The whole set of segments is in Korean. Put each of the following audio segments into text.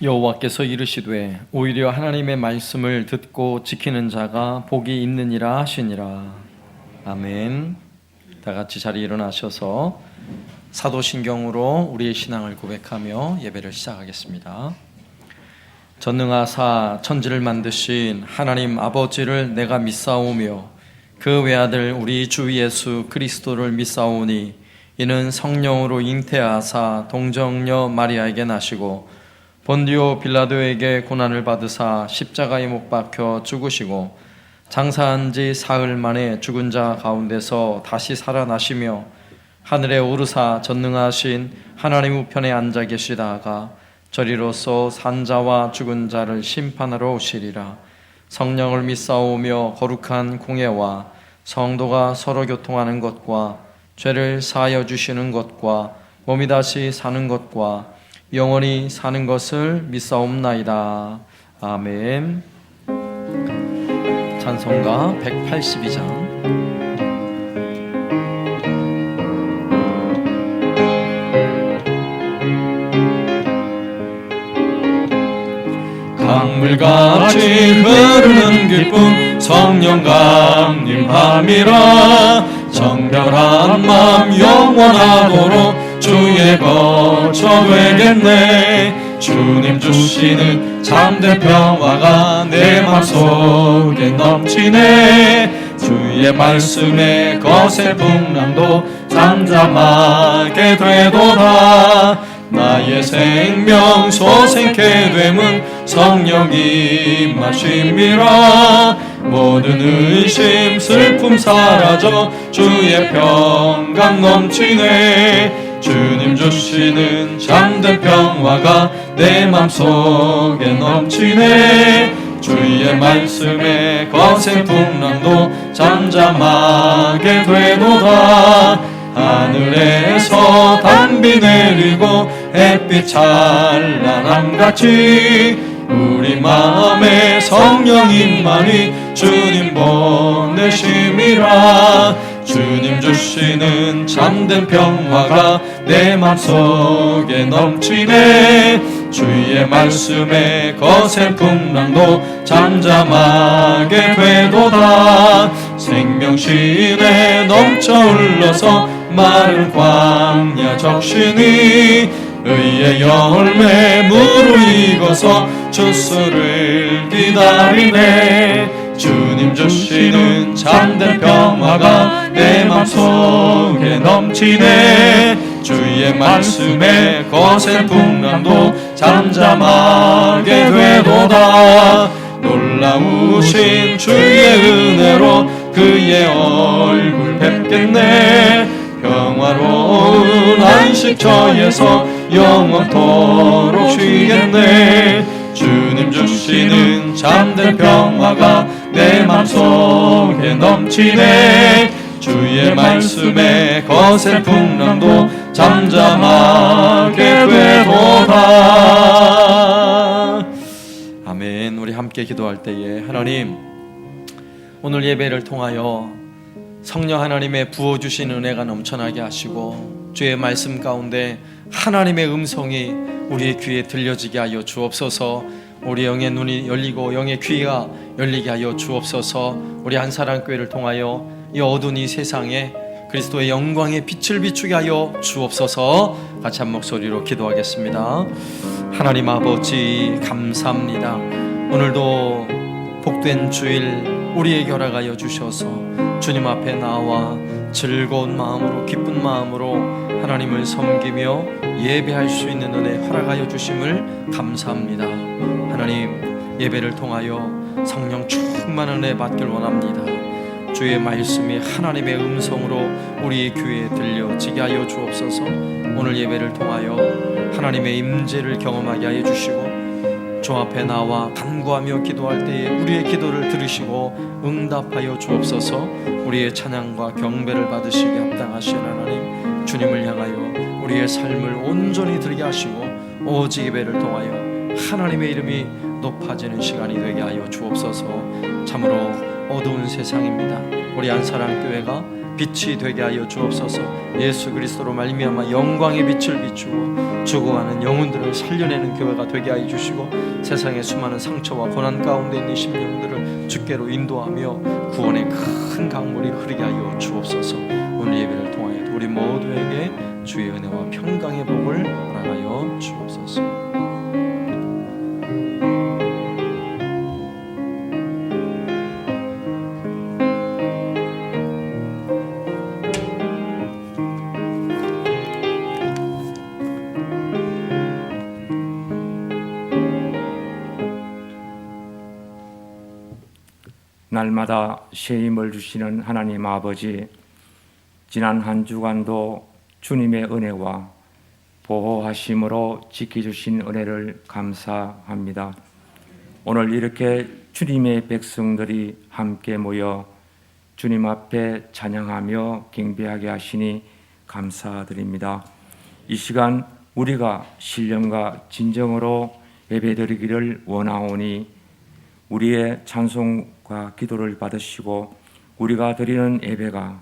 여호와께서 이르시되 오히려 하나님의 말씀을 듣고 지키는 자가 복이 있느니라 하시니라. 아멘. 다 같이 자리에 일어나셔서 사도신경으로 우리의 신앙을 고백하며 예배를 시작하겠습니다. 전능하사 천지를 만드신 하나님 아버지를 내가 믿사오며 그 외아들 우리 주 예수 그리스도를 믿사오니 이는 성령으로 잉태하사 동정녀 마리아에게 나시고 본디오 빌라도에게 고난을 받으사 십자가에 못 박혀 죽으시고 장사한 지 사흘 만에 죽은 자 가운데서 다시 살아나시며 하늘에 오르사 전능하신 하나님 우편에 앉아 계시다가 저리로서 산자와 죽은 자를 심판하러 오시리라. 성령을 믿사오며 거룩한 공예와 성도가 서로 교통하는 것과 죄를 사하여 주시는 것과 몸이 다시 사는 것과 영원히 사는 것을 믿사옵나이다. 아멘. 찬송가 182장. 강물같이 흐르는 기쁨 성령 감림함이라. 정결한 마음 영원하도록 주의 거처 되겠네. 주님 주시는 참된 평화가 내 맘속에 넘치네. 주의 말씀에 거센 풍랑도 잠잠하게 되도다. 나의 생명 소생케 됨은 성령 임하심이라. 모든 의심 슬픔 사라져 주의 평강 넘치네. 주님 주시는 참된 평화가 내 맘속에 넘치네. 주의 말씀에 거센 풍랑도 잠잠하게 되도다. 하늘에서 단비 내리고 햇빛 찬란함같이 우리 마음에 성령 임하니 주님 보내심이라. 주님 주시는 참된 평화가 내 맘속에 넘치네. 주의 말씀에 거센 풍랑도 잠잠하게 되도다. 생명신에 넘쳐 흘러서 마른 광야 적시니 의의 열매 무르익어서 주수를 기다리네. 주님 주시는 참된 평화가 내 맘속에 넘치네. 주의 말씀에 거센 풍랑도 잠잠하게 되도다. 놀라우신 주의 은혜로 그의 얼굴 뵙겠네. 평화로운 안식처에서 영원토록 쉬겠네. 주님 주시는 참된 평화가 내 맘속에 넘치네. 주의 말씀에 거센 풍랑도 잠잠하게 되도다. 아멘. 우리 함께 기도할 때에 하나님, 오늘 예배를 통하여 성령 하나님의 부어주신 은혜가 넘쳐나게 하시고 주의 말씀 가운데 하나님의 음성이 우리의 귀에 들려지게 하여 주옵소서. 우리 영의 눈이 열리고 영의 귀가 열리게 하여 주옵소서. 우리 한사랑교회를 통하여 이 어두운 이 세상에 그리스도의 영광의 빛을 비추게 하여 주옵소서. 같이 한 목소리로 기도하겠습니다. 하나님 아버지 감사합니다. 오늘도 복된 주일 우리에게 허락하여 주셔서 주님 앞에 나와 즐거운 마음으로 기쁜 마음으로 하나님을 섬기며 예배할 수 있는 은혜 허락하여 주심을 감사합니다. 하나님, 예배를 통하여 성령 충만한 은혜 받길 원합니다. 주의 말씀이 하나님의 음성으로 우리의 귀에 들려지게 하여 주옵소서. 오늘 예배를 통하여 하나님의 임재를 경험하게 하여 주시고 주 앞에 나와 간구하며 기도할 때에 우리의 기도를 들으시고 응답하여 주옵소서. 우리의 찬양과 경배를 받으시기 합당하신 하나님, 주님을 향하여 우리의 삶을 온전히 드리게 하시고 오직 예배를 통하여 하나님의 이름이 높아지는 시간이 되게 하여 주옵소서. 참으로 어두운 세상입니다. 우리 한사랑교회가 빛이 되게 하여 주옵소서. 예수 그리스도로 말미암아 영광의 빛을 비추고 죽어가는 영혼들을 살려내는 교회가 되게 하여 주시고, 세상의 수많은 상처와 고난 가운데 있는 심령들을 주께로 인도하며 구원의 큰 강물이 흐르게 하여 주옵소서. 오늘 예배를 통하여 우리 모두에게 주의 은혜와 평강의 복을 허락하여 주옵소서. 날마다 새 힘을 주시는 하나님 아버지, 지난 한 주간도 주님의 은혜와 보호하심으로 지켜주신 은혜를 감사합니다. 오늘 이렇게 주님의 백성들이 함께 모여 주님 앞에 찬양하며 경배하게 하시니 감사드립니다. 이 시간 우리가 신령과 진정으로 예배드리기를 원하오니 우리의 찬송과 기도를 받으시고 우리가 드리는 예배가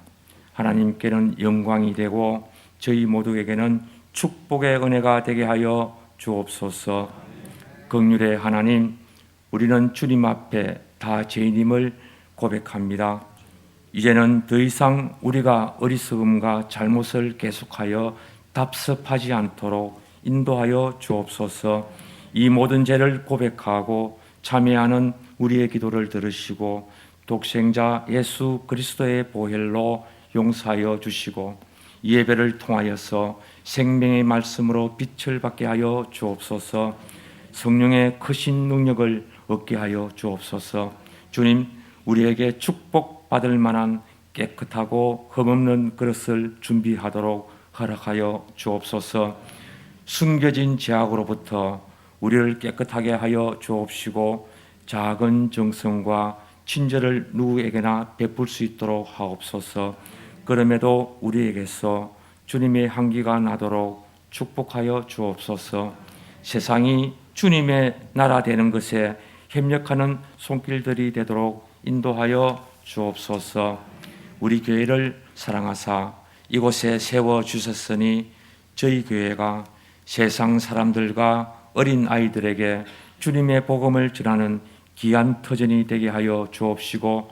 하나님께는 영광이 되고 저희 모두에게는 축복의 은혜가 되게 하여 주옵소서. 긍휼의 하나님, 우리는 주님 앞에 다 죄인임을 고백합니다. 이제는 더 이상 우리가 어리석음과 잘못을 계속하여 답습하지 않도록 인도하여 주옵소서. 이 모든 죄를 고백하고 참여하는 우리의 기도를 들으시고 독생자 예수 그리스도의 보혈로 용서하여 주시고 이 예배를 통하여서 생명의 말씀으로 빛을 받게 하여 주옵소서. 성령의 크신 능력을 얻게 하여 주옵소서. 주님, 우리에게 축복받을 만한 깨끗하고 흠없는 그릇을 준비하도록 허락하여 주옵소서. 숨겨진 죄악으로부터 우리를 깨끗하게 하여 주옵시고 작은 정성과 친절을 누구에게나 베풀 수 있도록 하옵소서. 그럼에도 우리에게서 주님의 향기가 나도록 축복하여 주옵소서. 세상이 주님의 나라 되는 것에 협력하는 손길들이 되도록 인도하여 주옵소서. 우리 교회를 사랑하사 이곳에 세워주셨으니 저희 교회가 세상 사람들과 어린 아이들에게 주님의 복음을 전하는 귀한 터전이 되게 하여 주옵시고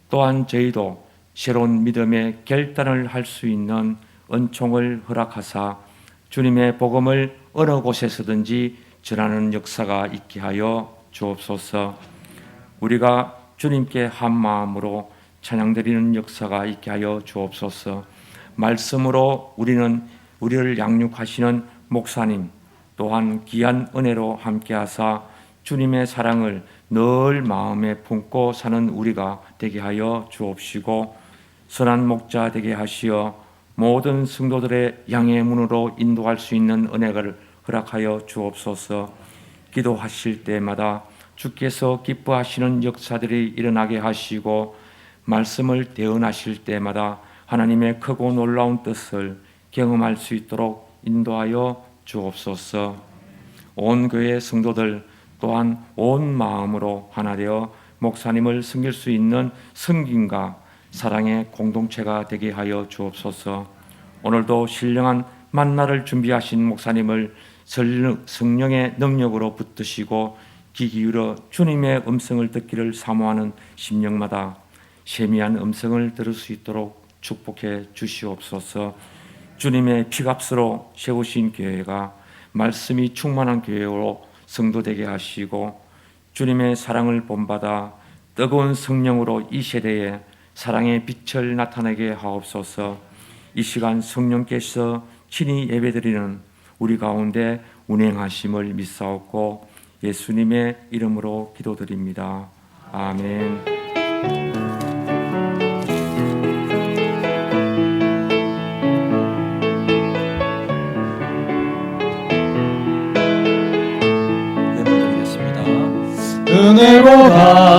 또한 저희도 새로운 믿음의 결단을 할 수 있는 은총을 허락하사 주님의 복음을 어느 곳에서든지 전하는 역사가 있게 하여 주옵소서. 우리가 주님께 한 마음으로 찬양드리는 역사가 있게 하여 주옵소서. 말씀으로 우리를 양육하시는 목사님 또한 귀한 은혜로 함께하사 주님의 사랑을 늘 마음에 품고 사는 우리가 되게 하여 주옵시고 선한 목자 되게 하시어 모든 성도들의 양의 문으로 인도할 수 있는 은혜를 허락하여 주옵소서. 기도하실 때마다 주께서 기뻐하시는 역사들이 일어나게 하시고 말씀을 대언하실 때마다 하나님의 크고 놀라운 뜻을 경험할 수 있도록 인도하여 주옵소서. 온 교회 성도들 또한 온 마음으로 하나 되어 목사님을 섬길 수 있는 섬김과 사랑의 공동체가 되게 하여 주옵소서. 오늘도 신령한 만나를 준비하신 목사님을 성령의 능력으로 붙드시고 귀 기울여 주님의 음성을 듣기를 사모하는 심령마다 세미한 음성을 들을 수 있도록 축복해 주시옵소서. 주님의 피값으로 세우신 교회가 말씀이 충만한 교회로 성도되게 하시고 주님의 사랑을 본받아 뜨거운 성령으로 이 세대에 사랑의 빛을 나타내게 하옵소서. 이 시간 성령께서 친히 예배드리는 우리 가운데 운행하심을 믿사옵고 예수님의 이름으로 기도드립니다. 아멘. 은혜로다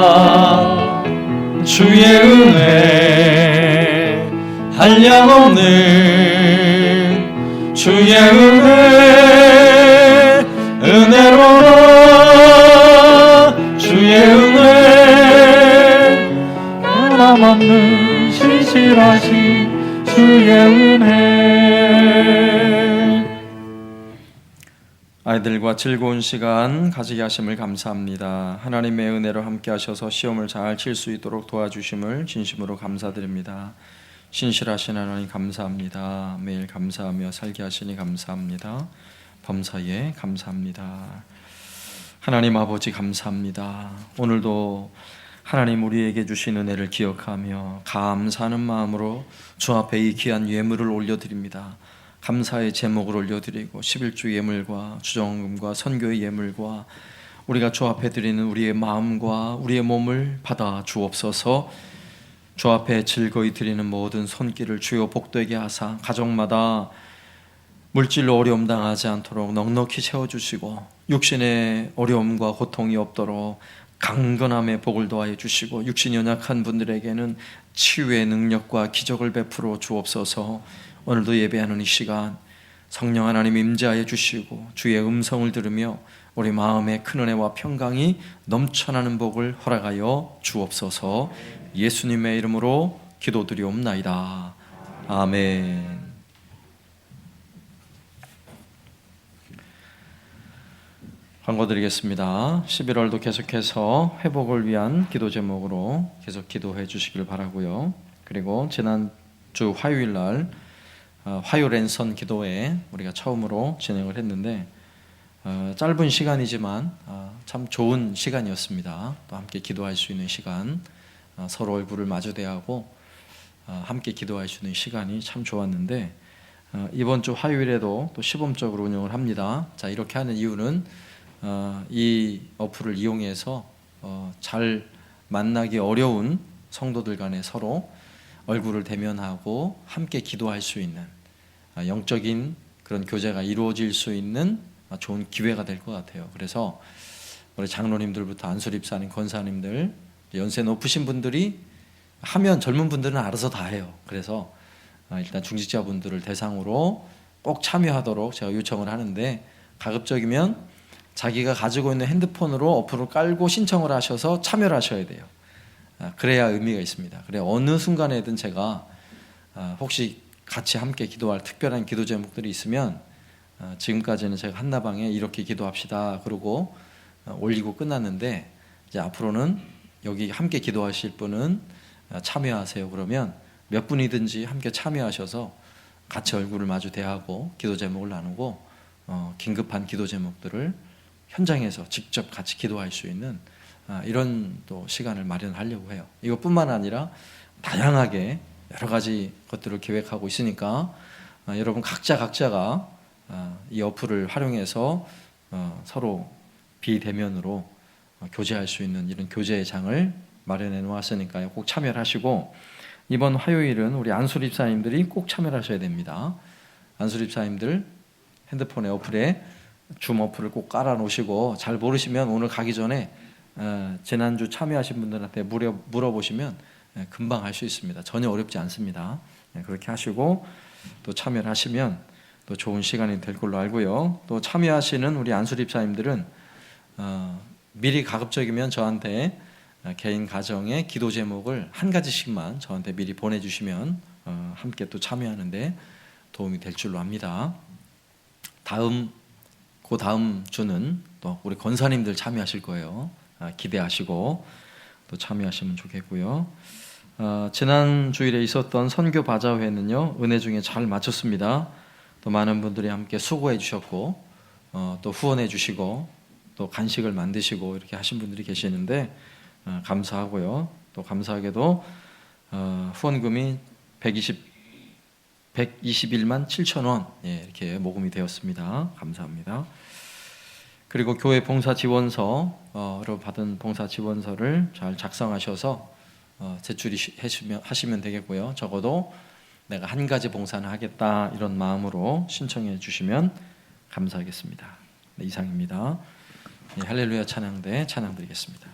주의 은혜 한량없는 주의 은혜 은혜로다 주의 은혜 변함없는 신실하신 주의 은혜. 아이들과 즐거운 시간 가지게 하심을 감사합니다. 하나님의 은혜로 함께 하셔서 시험을 잘 칠 수 있도록 도와주심을 진심으로 감사드립니다. 신실하신 하나님 감사합니다. 매일 감사하며 살게 하시니 감사합니다. 범사에 감사합니다. 하나님 아버지 감사합니다. 오늘도 하나님 우리에게 주신 은혜를 기억하며 감사하는 마음으로 주 앞에 이 귀한 예물을 올려드립니다. 감사의 제목을 올려드리고 11주 예물과 주정금과 선교의 예물과 우리가 주 앞에 드리는 우리의 마음과 우리의 몸을 받아 주옵소서. 주 앞에 즐거이 드리는 모든 손길을 주여 복되게 하사 가정마다 물질로 어려움 당하지 않도록 넉넉히 채워주시고 육신의 어려움과 고통이 없도록 강건함의 복을 더하여 주시고 육신이 연약한 분들에게는 치유의 능력과 기적을 베풀어 주옵소서. 오늘도 예배하는 이 시간 성령 하나님 임재하여 주시고 주의 음성을 들으며 우리 마음에 큰 은혜와 평강이 넘쳐나는 복을 허락하여 주옵소서. 예수님의 이름으로 기도드리옵나이다. 아멘. 광고 드리겠습니다. 11월도 계속해서 회복을 위한 기도 제목으로 계속 기도해 주시길 바라고요. 그리고 지난주 화요일 날 화요 랜선 기도회 우리가 처음으로 진행을 했는데 짧은 시간이지만 참 좋은 시간이었습니다. 또 함께 기도할 수 있는 시간, 서로 얼굴을 마주 대하고 함께 기도할 수 있는 시간이 참 좋았는데 이번 주 화요일에도 또 시범적으로 운영을 합니다. 자, 이렇게 하는 이유는 이 어플을 이용해서 잘 만나기 어려운 성도들 간에 서로 얼굴을 대면하고 함께 기도할 수 있는 영적인 그런 교제가 이루어질 수 있는 좋은 기회가 될 것 같아요. 그래서 우리 장로님들부터 안수립사님, 권사님들, 연세 높으신 분들이 하면 젊은 분들은 알아서 다 해요. 그래서 일단 중직자분들을 대상으로 꼭 참여하도록 제가 요청을 하는데 가급적이면 자기가 가지고 있는 핸드폰으로 어플을 깔고 신청을 하셔서 참여를 하셔야 돼요. 그래야 의미가 있습니다. 그래 어느 순간에든 제가 혹시 같이 함께 기도할 특별한 기도 제목들이 있으면 지금까지는 제가 한나방에 이렇게 기도합시다 그러고 올리고 끝났는데 이제 앞으로는 여기 함께 기도하실 분은 참여하세요. 그러면 몇 분이든지 함께 참여하셔서 같이 얼굴을 마주 대하고 기도 제목을 나누고 긴급한 기도 제목들을 현장에서 직접 같이 기도할 수 있는 이런 또 시간을 마련하려고 해요. 이것뿐만 아니라 다양하게 여러 가지 것들을 계획하고 있으니까 여러분 각자가 이 어플을 활용해서 서로 비대면으로 교제할 수 있는 이런 교제의 장을 마련해 놓았으니까요. 꼭 참여를 하시고 이번 화요일은 우리 안수립사님들이 꼭 참여를 하셔야 됩니다. 안수립사님들 핸드폰의 어플에 줌 어플을 꼭 깔아 놓으시고 잘 모르시면 오늘 가기 전에 지난주 참여하신 분들한테 물어보시면 금방 할 수 있습니다. 전혀 어렵지 않습니다. 그렇게 하시고 또 참여를 하시면 또 좋은 시간이 될 걸로 알고요. 또 참여하시는 우리 안수립사님들은 미리 가급적이면 저한테 개인 가정의 기도 제목을 한 가지씩만 저한테 미리 보내주시면 함께 또 참여하는데 도움이 될 줄로 압니다. 그 다음 주는 또 우리 권사님들 참여하실 거예요. 기대하시고 또 참여하시면 좋겠고요. 지난 주일에 있었던 선교 바자회는요 은혜 중에 잘 마쳤습니다. 또 많은 분들이 함께 수고해 주셨고 또 후원해 주시고 또 간식을 만드시고 이렇게 하신 분들이 계시는데 감사하고요. 또 감사하게도 후원금이 121만 7천 원 이렇게 모금이 되었습니다. 감사합니다. 그리고 교회 봉사 지원서로 받은 봉사 지원서를 잘 작성하셔서 제출하시면 되겠고요. 적어도 내가 한 가지 봉사는 하겠다 이런 마음으로 신청해 주시면 감사하겠습니다. 네, 이상입니다. 할렐루야 찬양대 찬양 드리겠습니다.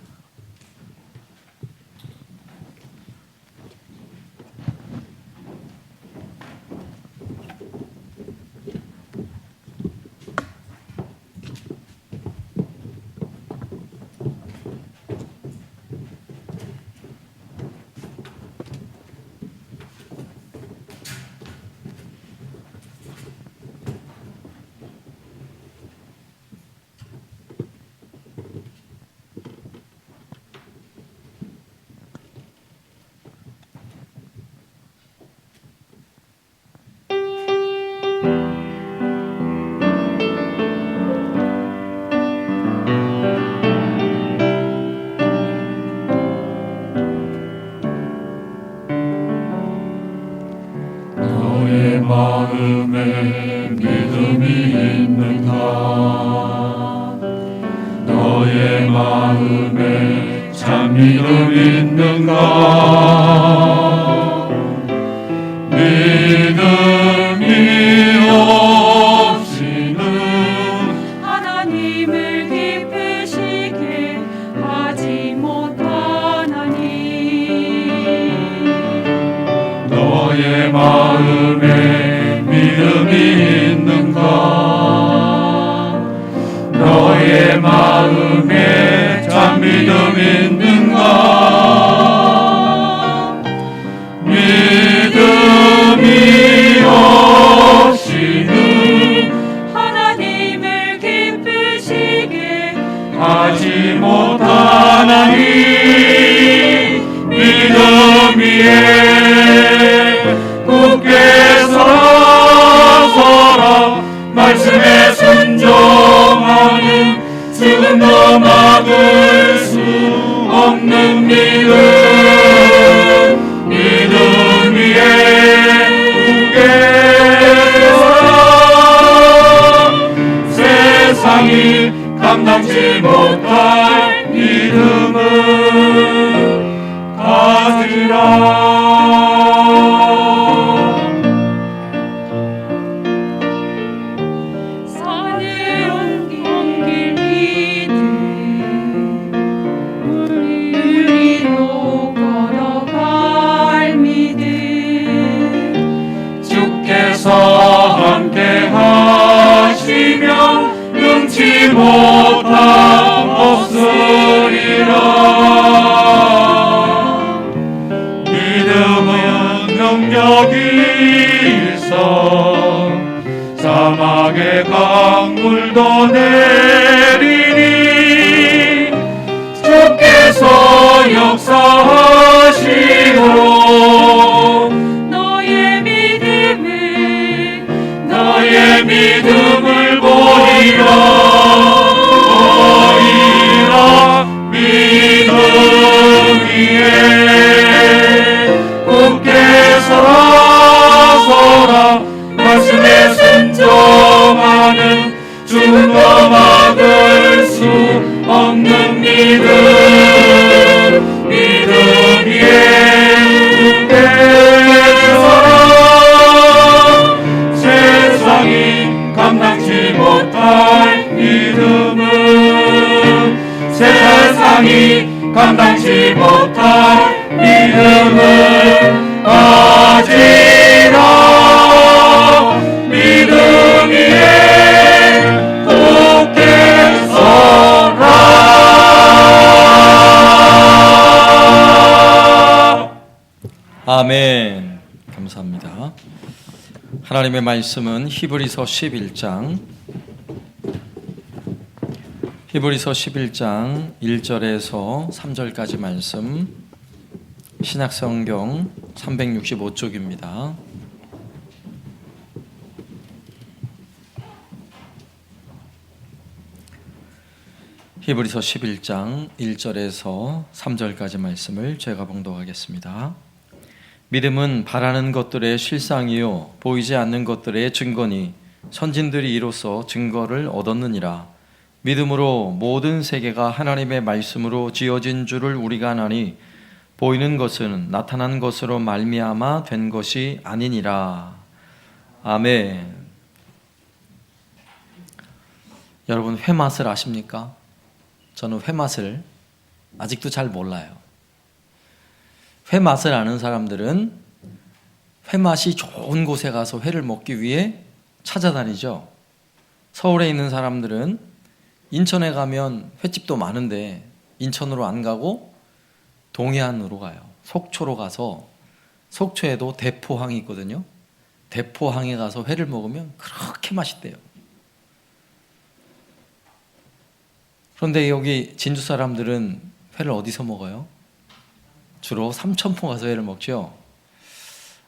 너의 마음에 믿음이 있는가? 너의 마음에 참 믿음이 있는가? 믿음이 없이는 하나님을 기쁘시게 하지 못하나니. 너의 마음에 믿음이 있는가? 너의 마음에 참 믿음이 있는가? 믿음이 없이는 하나님을 기쁘시게 하지 못하나니. 믿음 위에 굳게 서서라. 말씀에 순종하는 지금도 막을 수 없는 믿음. 믿음 위에 굳게 서라. 세상이 감당치 못할 믿음을 가지라. 산에 옮길 믿음 우리로 걸어갈 믿음 주께서 함께 하시면 능치 못함 없으리라. 믿음은 능력이 있어 사막의 강물도 내리니. 주께서 역사하시고 너의 믿음을 보이라. 믿음 위에 굳게 서라. 말씀에 순종하는 죽음도 막을 수 없는 믿음. 믿음 위에 굳게 서라. 세상이 감당치 못할 믿음은 세상이 감당치 못할 믿음을 가지라. 믿음 위에 굳게 서라. 아멘. 감사합니다. 하나님의 말씀은 히브리서 11장 1절에서 3절까지 말씀, 신약성경 365쪽입니다. 히브리서 11장 1절에서 3절까지 말씀을 제가 봉독하겠습니다. 믿음은 바라는 것들의 실상이요 보이지 않는 것들의 증거니 선진들이 이로써 증거를 얻었느니라. 믿음으로 모든 세계가 하나님의 말씀으로 지어진 줄을 우리가 아나니 보이는 것은 나타난 것으로 말미암아 된 것이 아니니라. 아멘. 여러분, 회맛을 아십니까? 저는 회맛을 아직도 잘 몰라요. 회맛을 아는 사람들은 회맛이 좋은 곳에 가서 회를 먹기 위해 찾아다니죠. 서울에 있는 사람들은 인천에 가면 횟집도 많은데 인천으로 안 가고 동해안으로 가요. 속초로 가서, 속초에도 대포항이 있거든요. 대포항에 가서 회를 먹으면 그렇게 맛있대요. 그런데 여기 진주 사람들은 회를 어디서 먹어요? 주로 삼천포 가서 회를 먹죠.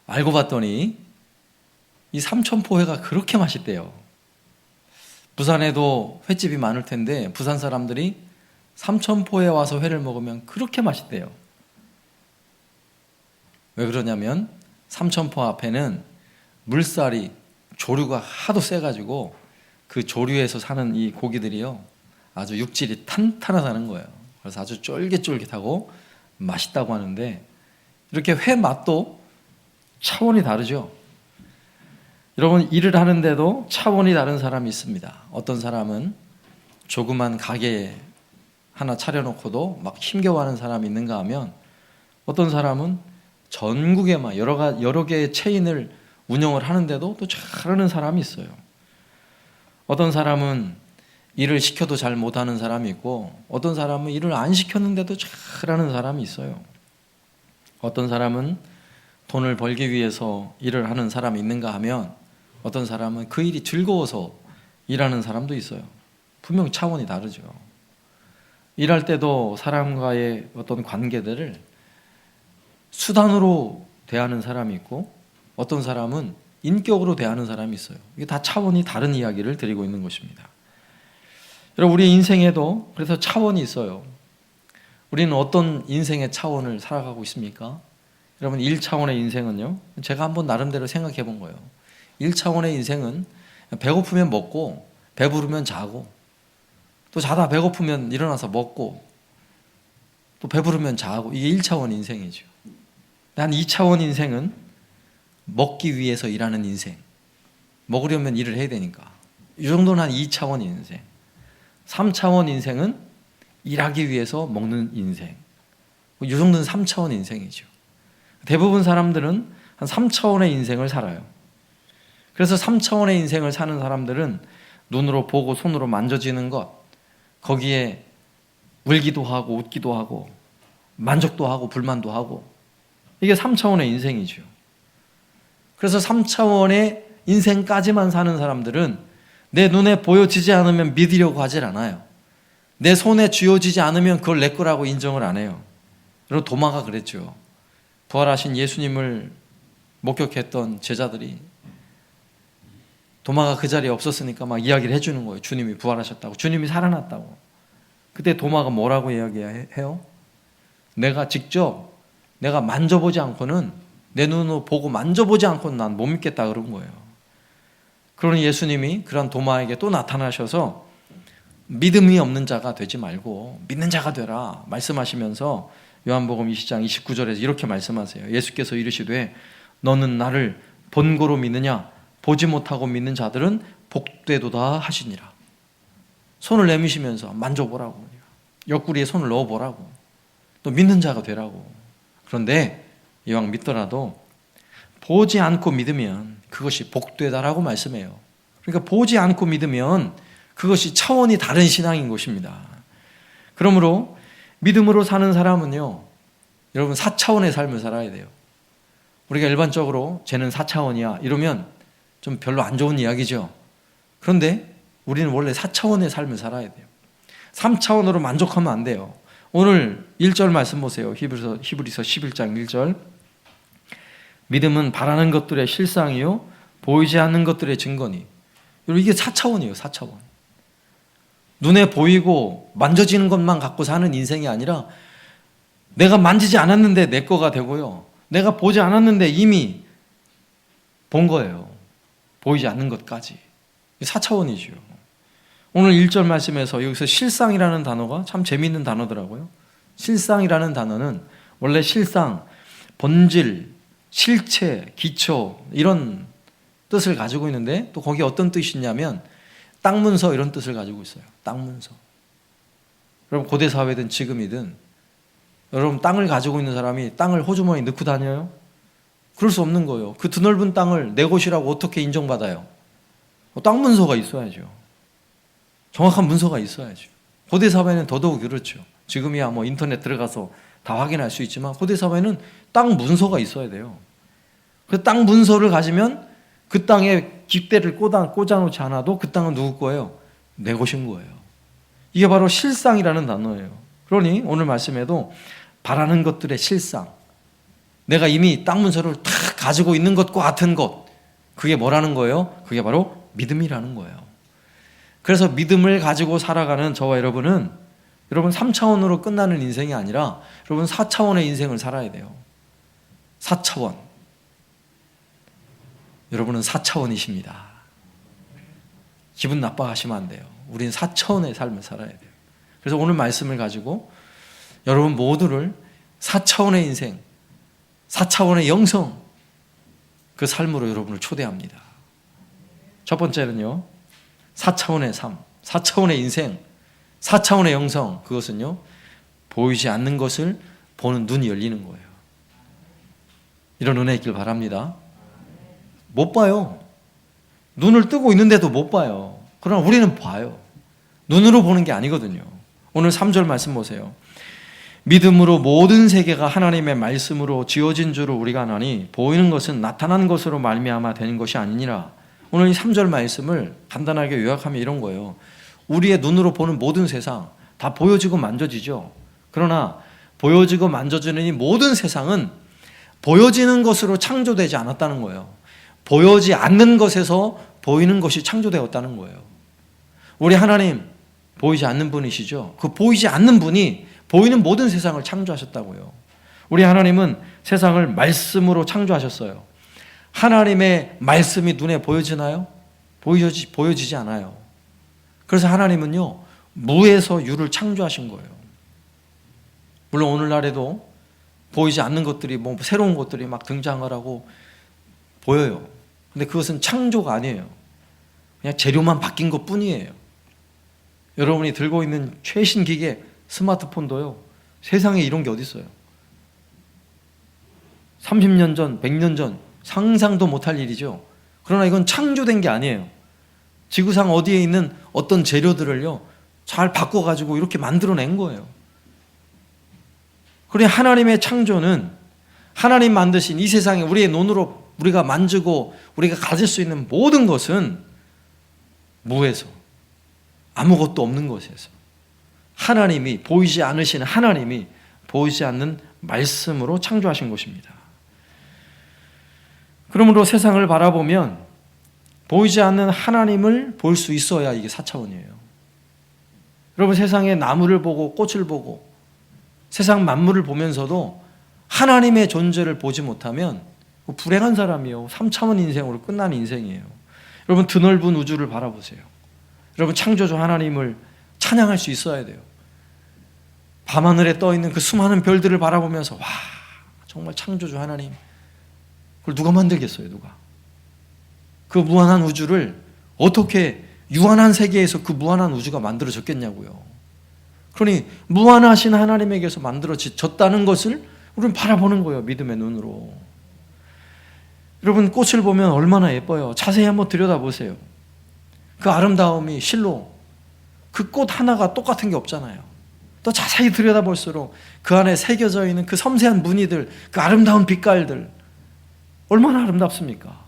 알고 봤더니 이 삼천포 회가 그렇게 맛있대요. 부산에도 횟집이 많을 텐데 부산 사람들이 삼천포에 와서 회를 먹으면 그렇게 맛있대요. 왜 그러냐면 삼천포 앞에는 물살이 조류가 하도 세가지고 그 조류에서 사는 이 고기들이요 아주 육질이 탄탄하다는 거예요. 그래서 아주 쫄깃쫄깃하고 맛있다고 하는데 이렇게 회 맛도 차원이 다르죠. 여러분 일을 하는데도 차원이 다른 사람이 있습니다. 어떤 사람은 조그만 가게 하나 차려놓고도 막 힘겨워하는 사람이 있는가 하면 어떤 사람은 전국에 막 여러 개의 체인을 운영을 하는데도 또 잘하는 사람이 있어요. 어떤 사람은 일을 시켜도 잘 못하는 사람이 있고 어떤 사람은 일을 안 시켰는데도 잘하는 사람이 있어요. 어떤 사람은 돈을 벌기 위해서 일을 하는 사람이 있는가 하면 어떤 사람은 그 일이 즐거워서 일하는 사람도 있어요. 분명 차원이 다르죠. 일할 때도 사람과의 어떤 관계들을 수단으로 대하는 사람이 있고 어떤 사람은 인격으로 대하는 사람이 있어요. 이게 다 차원이 다른 이야기를 드리고 있는 것입니다. 여러분 우리 인생에도 그래서 차원이 있어요. 우리는 어떤 인생의 차원을 살아가고 있습니까? 여러분 1차원의 인생은요. 제가 한번 나름대로 생각해 본 거예요. 1차원의 인생은 배고프면 먹고 배부르면 자고 또 자다 배고프면 일어나서 먹고 또 배부르면 자고 이게 1차원 인생이죠. 한 2차원 인생은 먹기 위해서 일하는 인생. 먹으려면 일을 해야 되니까. 이 정도는 한 2차원 인생. 3차원 인생은 일하기 위해서 먹는 인생. 이 정도는 3차원 인생이죠. 대부분 사람들은 한 3차원의 인생을 살아요. 그래서 3차원의 인생을 사는 사람들은 눈으로 보고 손으로 만져지는 것, 거기에 울기도 하고 웃기도 하고 만족도 하고 불만도 하고 이게 3차원의 인생이죠. 그래서 3차원의 인생까지만 사는 사람들은 내 눈에 보여지지 않으면 믿으려고 하질 않아요. 내 손에 쥐어지지 않으면 그걸 내 거라고 인정을 안 해요. 여러분 도마가 그랬죠. 부활하신 예수님을 목격했던 제자들이 도마가 그 자리에 없었으니까 막 이야기를 해주는 거예요. 주님이 부활하셨다고, 주님이 살아났다고. 그때 도마가 뭐라고 이야기해요? 내가 직접 내가 만져보지 않고는 내 눈으로 보고 만져보지 않고는 난 못 믿겠다 그런 거예요. 그러니 예수님이 그런 도마에게 또 나타나셔서 믿음이 없는 자가 되지 말고 믿는 자가 되라 말씀하시면서 요한복음 20장 29절에서 이렇게 말씀하세요. 예수께서 이르시되 너는 나를 본고로 믿느냐 보지 못하고 믿는 자들은 복되도다 하시니라. 손을 내미시면서 만져보라고, 옆구리에 손을 넣어보라고, 또 믿는 자가 되라고. 그런데 이왕 믿더라도 보지 않고 믿으면 그것이 복되다라고 말씀해요. 그러니까 보지 않고 믿으면 그것이 차원이 다른 신앙인 것입니다. 그러므로 믿음으로 사는 사람은요, 여러분 4차원의 삶을 살아야 돼요. 우리가 일반적으로 쟤는 4차원이야 이러면 좀 별로 안 좋은 이야기죠. 그런데 우리는 원래 4차원의 삶을 살아야 돼요. 3차원으로 만족하면 안 돼요. 오늘 1절 말씀 보세요. 히브리서 11장 1절. 믿음은 바라는 것들의 실상이요 보이지 않는 것들의 증거니. 이게 4차원이에요. 4차원. 눈에 보이고 만져지는 것만 갖고 사는 인생이 아니라 내가 만지지 않았는데 내 거가 되고요. 내가 보지 않았는데 이미 본 거예요. 보이지 않는 것까지. 4차원이죠. 오늘 1절 말씀에서 여기서 실상이라는 단어가 참 재미있는 단어더라고요. 실상이라는 단어는 원래 실상, 본질, 실체, 기초 이런 뜻을 가지고 있는데 또 거기 어떤 뜻이 있냐면 땅 문서 이런 뜻을 가지고 있어요. 땅 문서. 여러분 고대 사회든 지금이든 여러분 땅을 가지고 있는 사람이 땅을 호주머니에 넣고 다녀요? 그럴 수 없는 거예요. 그 드넓은 땅을 내 것이라고 어떻게 인정받아요? 땅 문서가 있어야죠. 정확한 문서가 있어야죠. 고대 사회는 더더욱 그렇죠. 지금이야 뭐 인터넷 들어가서 다 확인할 수 있지만 고대 사회는 땅 문서가 있어야 돼요. 그 땅 문서를 가지면 그 땅에 깃대를 꽂아놓지 않아도 그 땅은 누구 거예요? 내 것인 거예요. 이게 바로 실상이라는 단어예요. 그러니 오늘 말씀에도 바라는 것들의 실상, 내가 이미 땅 문서를 다 가지고 있는 것과 같은 것, 그게 뭐라는 거예요? 그게 바로 믿음이라는 거예요. 그래서 믿음을 가지고 살아가는 저와 여러분은 여러분 3차원으로 끝나는 인생이 아니라 여러분 4차원의 인생을 살아야 돼요. 4차원. 여러분은 4차원이십니다. 기분 나빠하시면 안 돼요. 우리는 4차원의 삶을 살아야 돼요. 그래서 오늘 말씀을 가지고 여러분 모두를 4차원의 인생, 4차원의 영성, 그 삶으로 여러분을 초대합니다. 첫 번째는요, 4차원의 삶, 4차원의 인생, 4차원의 영성, 그것은요, 보이지 않는 것을 보는 눈이 열리는 거예요. 이런 은혜 있길 바랍니다. 못 봐요. 눈을 뜨고 있는데도 못 봐요. 그러나 우리는 봐요. 눈으로 보는 게 아니거든요. 오늘 3절 말씀 보세요. 믿음으로 모든 세계가 하나님의 말씀으로 지어진 줄을 우리가 아나니 보이는 것은 나타난 것으로 말미암아 되는 것이 아니니라. 오늘 이 3절 말씀을 간단하게 요약하면 이런 거예요. 우리의 눈으로 보는 모든 세상 다 보여지고 만져지죠. 그러나 보여지고 만져지는 이 모든 세상은 보여지는 것으로 창조되지 않았다는 거예요. 보여지 않는 것에서 보이는 것이 창조되었다는 거예요. 우리 하나님 보이지 않는 분이시죠. 그 보이지 않는 분이 보이는 모든 세상을 창조하셨다고요. 우리 하나님은 세상을 말씀으로 창조하셨어요. 하나님의 말씀이 눈에 보여지나요? 보여지지 않아요. 그래서 하나님은요, 무에서 유를 창조하신 거예요. 물론 오늘날에도 보이지 않는 것들이 뭐 새로운 것들이 막 등장을 하고 보여요. 근데 그것은 창조가 아니에요. 그냥 재료만 바뀐 것 뿐이에요. 여러분이 들고 있는 최신 기계 스마트폰도요, 세상에 이런 게 어디 있어요? 30년 전, 100년 전 상상도 못할 일이죠. 그러나 이건 창조된 게 아니에요. 지구상 어디에 있는 어떤 재료들을요, 잘 바꿔가지고 이렇게 만들어낸 거예요. 그러니 하나님의 창조는 하나님 만드신 이 세상에 우리의 눈으로 우리가 만지고 우리가 가질 수 있는 모든 것은 무에서, 아무것도 없는 것에서 하나님이, 보이지 않으시는 하나님이 보이지 않는 말씀으로 창조하신 것입니다. 그러므로 세상을 바라보면 보이지 않는 하나님을 볼 수 있어야 이게 4차원이에요. 여러분, 세상의 나무를 보고 꽃을 보고 세상 만물을 보면서도 하나님의 존재를 보지 못하면 불행한 사람이요, 3차원 인생으로 끝나는 인생이에요. 여러분, 드넓은 우주를 바라보세요. 여러분, 창조주 하나님을 찬양할 수 있어야 돼요. 밤하늘에 떠있는 그 수많은 별들을 바라보면서 와, 정말 창조주 하나님, 그걸 누가 만들겠어요? 누가? 그 무한한 우주를 어떻게 유한한 세계에서 그 무한한 우주가 만들어졌겠냐고요. 그러니 무한하신 하나님에게서 만들어졌다는 것을 우리는 바라보는 거예요. 믿음의 눈으로. 여러분, 꽃을 보면 얼마나 예뻐요. 자세히 한번 들여다보세요. 그 아름다움이 실로 그 꽃 하나가 똑같은 게 없잖아요. 또 자세히 들여다볼수록 그 안에 새겨져 있는 그 섬세한 무늬들, 그 아름다운 빛깔들, 얼마나 아름답습니까?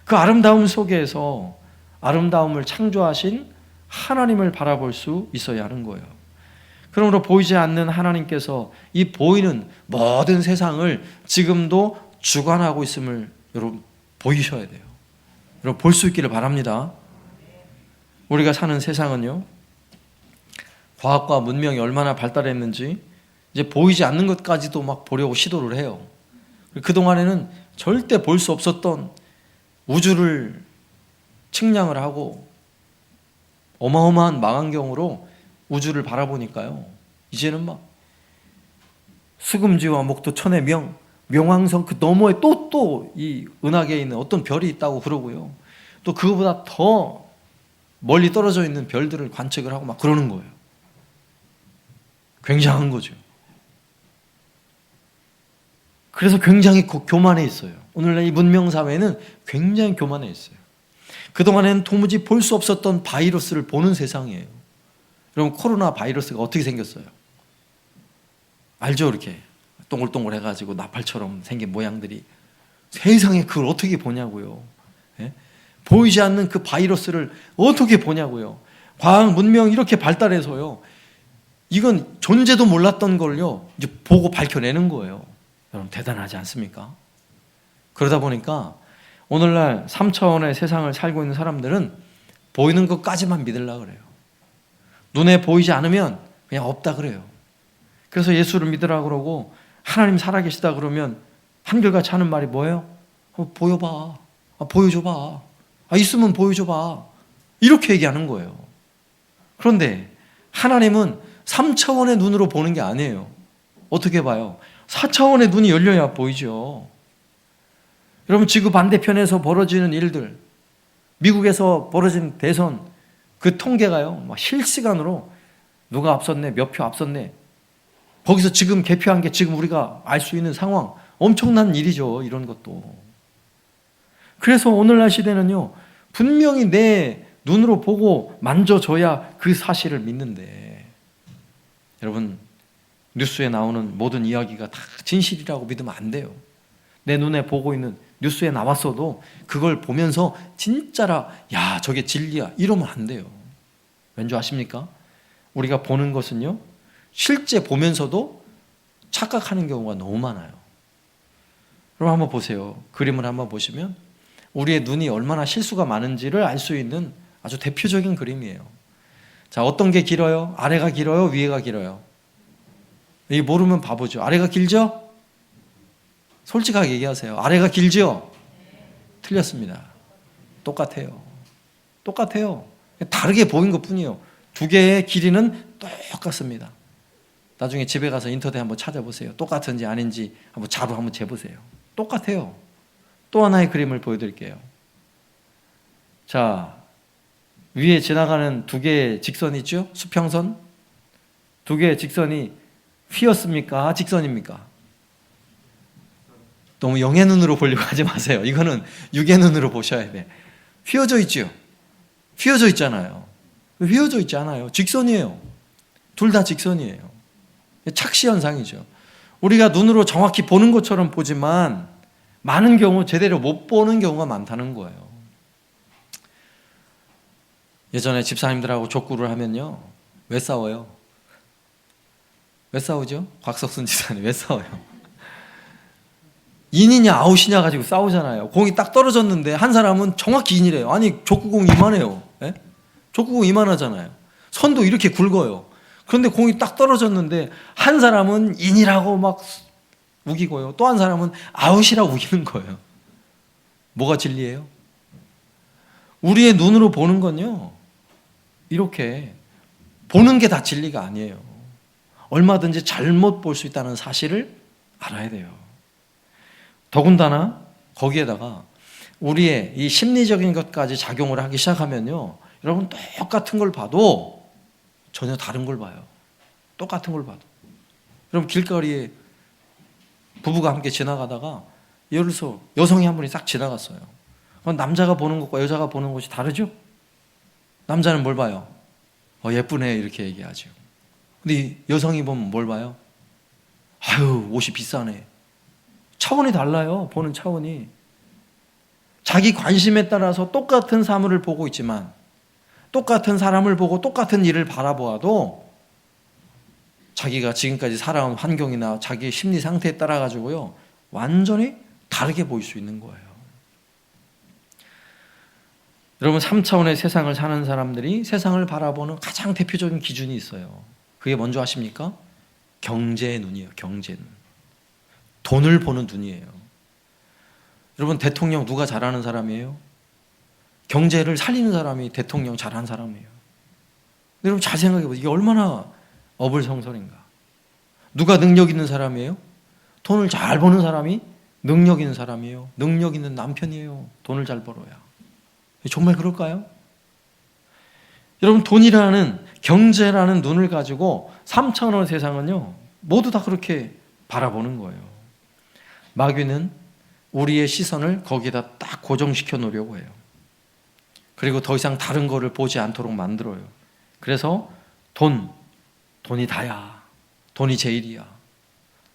그 아름다움 속에서 아름다움을 창조하신 하나님을 바라볼 수 있어야 하는 거예요. 그러므로 보이지 않는 하나님께서 이 보이는 모든 세상을 지금도 주관하고 있음을 여러분 보이셔야 돼요. 여러분, 볼 수 있기를 바랍니다. 우리가 사는 세상은요, 과학과 문명이 얼마나 발달했는지 이제 보이지 않는 것까지도 막 보려고 시도를 해요. 그동안에는 절대 볼 수 없었던 우주를 측량을 하고 어마어마한 망원경으로 우주를 바라보니까요, 이제는 막 수금지와 목도 천의 명왕성 그 너머에 또 이 은하계에 있는 어떤 별이 있다고 그러고요, 또 그거보다 더 멀리 떨어져 있는 별들을 관측을 하고 막 그러는 거예요. 굉장한 거죠. 그래서 굉장히 교만해 있어요. 오늘날 이 문명사회는 굉장히 교만해 있어요. 그동안에는 도무지 볼 수 없었던 바이러스를 보는 세상이에요. 여러분, 코로나 바이러스가 어떻게 생겼어요? 알죠? 이렇게 동글동글 해가지고 나팔처럼 생긴 모양들이. 세상에 그걸 어떻게 보냐고요. 예? 보이지 않는 그 바이러스를 어떻게 보냐고요. 과학 문명이 이렇게 발달해서요, 이건 존재도 몰랐던 걸요 이제 보고 밝혀내는 거예요. 여러분, 대단하지 않습니까? 그러다 보니까 오늘날 3차원의 세상을 살고 있는 사람들은 보이는 것까지만 믿으려고 그래요. 눈에 보이지 않으면 그냥 없다 그래요. 그래서 예수를 믿으라 그러고 하나님 살아계시다 그러면 한결같이 하는 말이 뭐예요? 보여봐. 보여줘봐. 있으면 보여줘봐. 이렇게 얘기하는 거예요. 그런데 하나님은 3차원의 눈으로 보는 게 아니에요. 어떻게 봐요? 4차원의 눈이 열려야 보이죠. 여러분, 지구 반대편에서 벌어지는 일들, 미국에서 벌어진 대선, 그 통계가요, 막 실시간으로 누가 앞섰네, 몇 표 앞섰네, 거기서 지금 개표한 게 지금 우리가 알 수 있는 상황, 엄청난 일이죠. 이런 것도. 그래서 오늘날 시대는요, 분명히 내 눈으로 보고 만져줘야 그 사실을 믿는데, 여러분, 뉴스에 나오는 모든 이야기가 다 진실이라고 믿으면 안 돼요. 내 눈에 보고 있는 뉴스에 나왔어도 그걸 보면서 진짜라, 야, 저게 진리야, 이러면 안 돼요. 왠지 아십니까? 우리가 보는 것은요, 실제 보면서도 착각하는 경우가 너무 많아요. 그럼 한번 보세요. 그림을 한번 보시면 우리의 눈이 얼마나 실수가 많은지를 알 수 있는 아주 대표적인 그림이에요. 자, 어떤 게 길어요? 아래가 길어요? 위에가 길어요? 이 모르면 바보죠. 아래가 길죠? 솔직하게 얘기하세요. 아래가 길죠? 틀렸습니다. 똑같아요. 똑같아요. 다르게 보인 것 뿐이에요. 두 개의 길이는 똑같습니다. 나중에 집에 가서 인터넷 한번 찾아보세요. 똑같은지 아닌지 한번 자로 한번 재보세요. 똑같아요. 또 하나의 그림을 보여드릴게요. 자, 위에 지나가는 두 개의 직선이 있죠? 수평선. 두 개의 직선이 휘었습니까? 직선입니까? 너무 영의 눈으로 보려고 하지 마세요. 이거는 육의 눈으로 보셔야 돼. 휘어져 있죠? 휘어져 있잖아요. 휘어져 있지 않아요. 직선이에요. 둘 다 직선이에요. 착시 현상이죠. 우리가 눈으로 정확히 보는 것처럼 보지만 많은 경우 제대로 못 보는 경우가 많다는 거예요. 예전에 집사님들하고 족구를 하면요, 왜 싸워요? 왜 싸우죠? 곽석순 집사님 왜 싸워요? 인이냐 아웃이냐 가지고 싸우잖아요. 공이 딱 떨어졌는데 한 사람은 정확히 인이래요. 아니, 족구공 이만해요. 예? 족구공 이만하잖아요. 선도 이렇게 굵어요. 그런데 공이 딱 떨어졌는데 한 사람은 인이라고 막 우기고요, 또 한 사람은 아웃이라고 우기는 거예요. 뭐가 진리예요? 우리의 눈으로 보는 건요, 이렇게 보는 게 다 진리가 아니에요. 얼마든지 잘못 볼 수 있다는 사실을 알아야 돼요. 더군다나 거기에다가 우리의 이 심리적인 것까지 작용을 하기 시작하면요, 여러분, 똑같은 걸 봐도 전혀 다른 걸 봐요. 똑같은 걸 봐도. 여러분, 길거리에 부부가 함께 지나가다가 예를 들어서 여성이 한 분이 싹 지나갔어요. 남자가 보는 것과 여자가 보는 것이 다르죠? 남자는 뭘 봐요? 예쁘네, 이렇게 얘기하죠. 근데 여성이 보면 뭘 봐요? 아유, 옷이 비싸네. 차원이 달라요. 보는 차원이. 자기 관심에 따라서 똑같은 사물을 보고 있지만, 똑같은 사람을 보고 똑같은 일을 바라보아도 자기가 지금까지 살아온 환경이나 자기의 심리 상태에 따라 가지고요, 완전히 다르게 보일 수 있는 거예요. 여러분, 3차원의 세상을 사는 사람들이 세상을 바라보는 가장 대표적인 기준이 있어요. 그게 뭔지 아십니까? 경제의 눈이에요. 경제의 눈. 돈을 보는 눈이에요. 여러분, 대통령 누가 잘하는 사람이에요? 경제를 살리는 사람이 대통령 잘하는 사람이에요. 여러분, 잘 생각해보세요. 이게 얼마나 어불성설인가. 누가 능력 있는 사람이에요? 돈을 잘 버는 사람이 능력 있는 사람이에요. 능력 있는 남편이에요. 돈을 잘 벌어야. 정말 그럴까요? 여러분, 돈이라는, 경제라는 눈을 가지고 3차원의 세상은요, 모두 다 그렇게 바라보는 거예요. 마귀는 우리의 시선을 거기에다 딱 고정시켜 놓으려고 해요. 그리고 더 이상 다른 거를 보지 않도록 만들어요. 그래서 돈이 다야. 돈이 제일이야.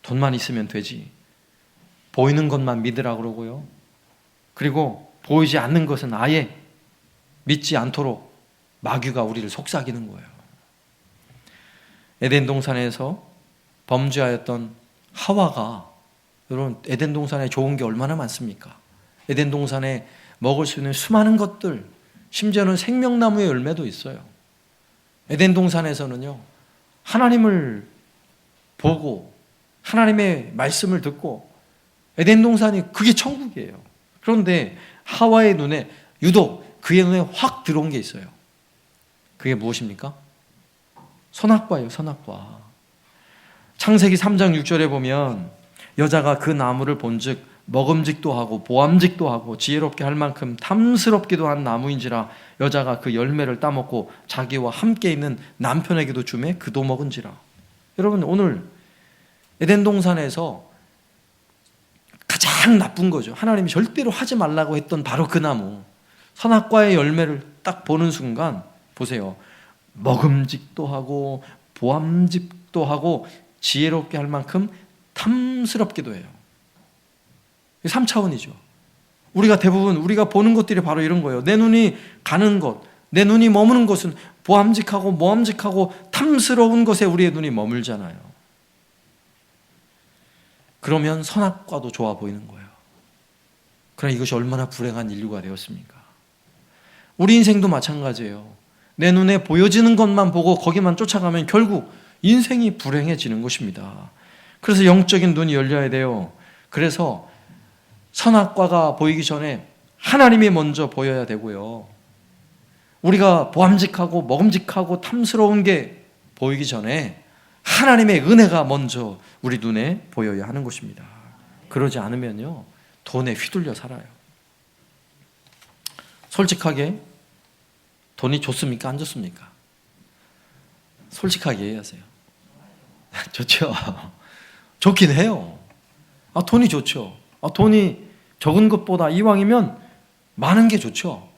돈만 있으면 되지. 보이는 것만 믿으라 그러고요. 그리고 보이지 않는 것은 아예 믿지 않도록 마귀가 우리를 속삭이는 거예요. 에덴 동산에서 범죄하였던 하와가, 여러분, 에덴 동산에 좋은 게 얼마나 많습니까? 에덴 동산에 먹을 수 있는 수많은 것들, 심지어는 생명나무의 열매도 있어요. 에덴 동산에서는요, 하나님을 보고 하나님의 말씀을 듣고, 에덴 동산이 그게 천국이에요. 그런데 하와의 눈에 유독 그의 눈에 확 들어온 게 있어요. 그게 무엇입니까? 선악과예요. 선악과. 창세기 3장 6절에 보면 여자가 그 나무를 본즉 먹음직도 하고 보암직도 하고 지혜롭게 할 만큼 탐스럽기도 한 나무인지라 여자가 그 열매를 따먹고 자기와 함께 있는 남편에게도 주매 그도 먹은지라. 여러분, 오늘 에덴 동산에서 가장 나쁜 거죠. 하나님이 절대로 하지 말라고 했던 바로 그 나무, 선악과의 열매를 딱 보는 순간 보세요. 먹음직도 하고 보암직도 하고 지혜롭게 할 만큼 탐스럽기도 해요. 3차원이죠. 우리가 대부분 우리가 보는 것들이 바로 이런 거예요. 내 눈이 가는 것, 내 눈이 머무는 것은 보암직하고 모함직하고 탐스러운 것에 우리의 눈이 머물잖아요. 그러면 선악과도 좋아 보이는 거예요. 그러나 이것이 얼마나 불행한 인류가 되었습니까? 우리 인생도 마찬가지예요. 내 눈에 보여지는 것만 보고 거기만 쫓아가면 결국 인생이 불행해지는 것입니다. 그래서 영적인 눈이 열려야 돼요. 그래서 선악과가 보이기 전에 하나님이 먼저 보여야 되고요. 우리가 보암직하고 먹음직하고 탐스러운 게 보이기 전에 하나님의 은혜가 먼저 우리 눈에 보여야 하는 것입니다. 그러지 않으면요, 돈에 휘둘려 살아요. 솔직하게 돈이 좋습니까? 안 좋습니까? 솔직하게 얘기하세요. 좋죠. 좋긴 해요. 돈이 좋죠. 돈이 적은 것보다 이왕이면 많은 게 좋죠.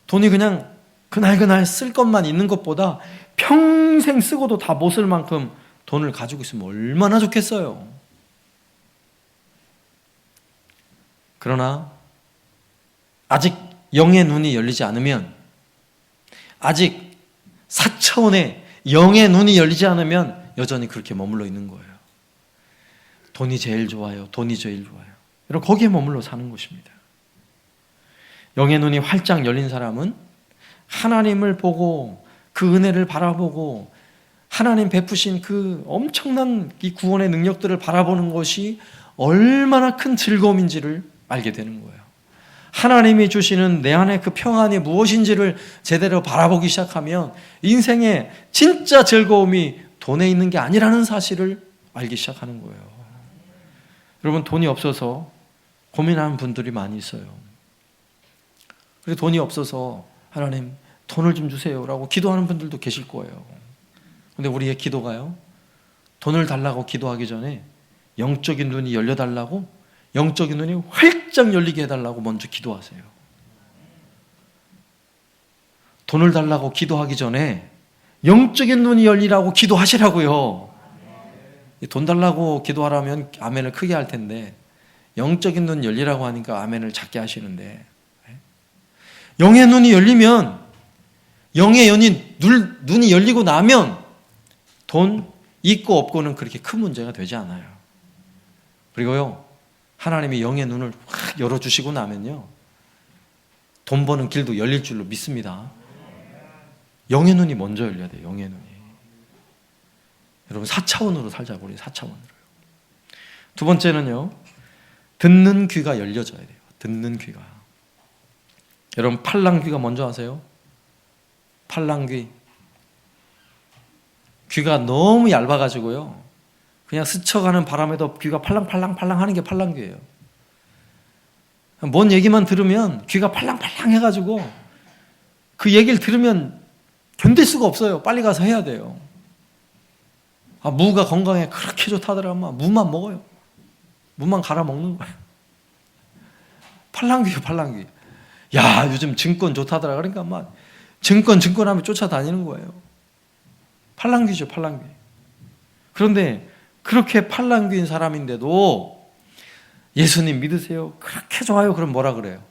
돈이 그냥 그날 쓸 것만 있는 것보다 평생 쓰고도 다 못 쓸 만큼 돈을 가지고 있으면 얼마나 좋겠어요. 그러나 아직 영의 눈이 열리지 않으면, 아직 4차원의 영의 눈이 열리지 않으면 여전히 그렇게 머물러 있는 거예요. 돈이 제일 좋아요. 돈이 제일 좋아요. 여러분, 거기에 머물러 사는 것입니다. 영의 눈이 활짝 열린 사람은 하나님을 보고 그 은혜를 바라보고 하나님 베푸신 그 엄청난 이 구원의 능력들을 바라보는 것이 얼마나 큰 즐거움인지를 알게 되는 거예요. 하나님이 주시는 내 안에 그 평안이 무엇인지를 제대로 바라보기 시작하면 인생의 진짜 즐거움이 돈에 있는 게 아니라는 사실을 알기 시작하는 거예요. 여러분, 돈이 없어서 고민하는 분들이 많이 있어요. 그리고 돈이 없어서 하나님 돈을 좀 주세요라고 기도하는 분들도 계실 거예요. 그런데 우리의 기도가요, 돈을 달라고 기도하기 전에 영적인 눈이 열려달라고, 영적인 눈이 활짝 열리게 해달라고 먼저 기도하세요. 돈을 달라고 기도하기 전에 영적인 눈이 열리라고 기도하시라고요. 돈 달라고 기도하라면 아멘을 크게 할 텐데 영적인 눈 열리라고 하니까 아멘을 작게 하시는데, 영의 눈이 열리면, 영의 눈이 열리고 나면 돈 있고 없고는 그렇게 큰 문제가 되지 않아요. 그리고요, 하나님이 영의 눈을 확 열어주시고 나면요, 돈 버는 길도 열릴 줄로 믿습니다. 영의 눈이 먼저 열려야 돼요. 영의 눈이. 여러분, 4차원으로 살자고. 우리 4차원으로요. 두 번째는요, 듣는 귀가 열려져야 돼요. 듣는 귀가. 여러분, 팔랑귀가 먼저 아세요? 팔랑귀. 귀가 너무 얇아가지고요, 그냥 스쳐가는 바람에도 귀가 팔랑팔랑 하는 게 팔랑귀예요. 뭔 얘기만 들으면 귀가 팔랑팔랑 해가지고 그 얘기를 들으면 견딜 수가 없어요. 빨리 가서 해야 돼요. 무가 건강에 그렇게 좋다더라. 무만 먹어요. 무만 갈아 먹는 거예요. 팔랑귀요, 팔랑귀. 야, 요즘 증권 좋다더라. 그러니까 막 증권 하면 쫓아다니는 거예요. 팔랑귀죠, 팔랑귀. 그런데 그렇게 팔랑귀인 사람인데도 예수님 믿으세요? 그렇게 좋아요. 그럼 뭐라 그래요?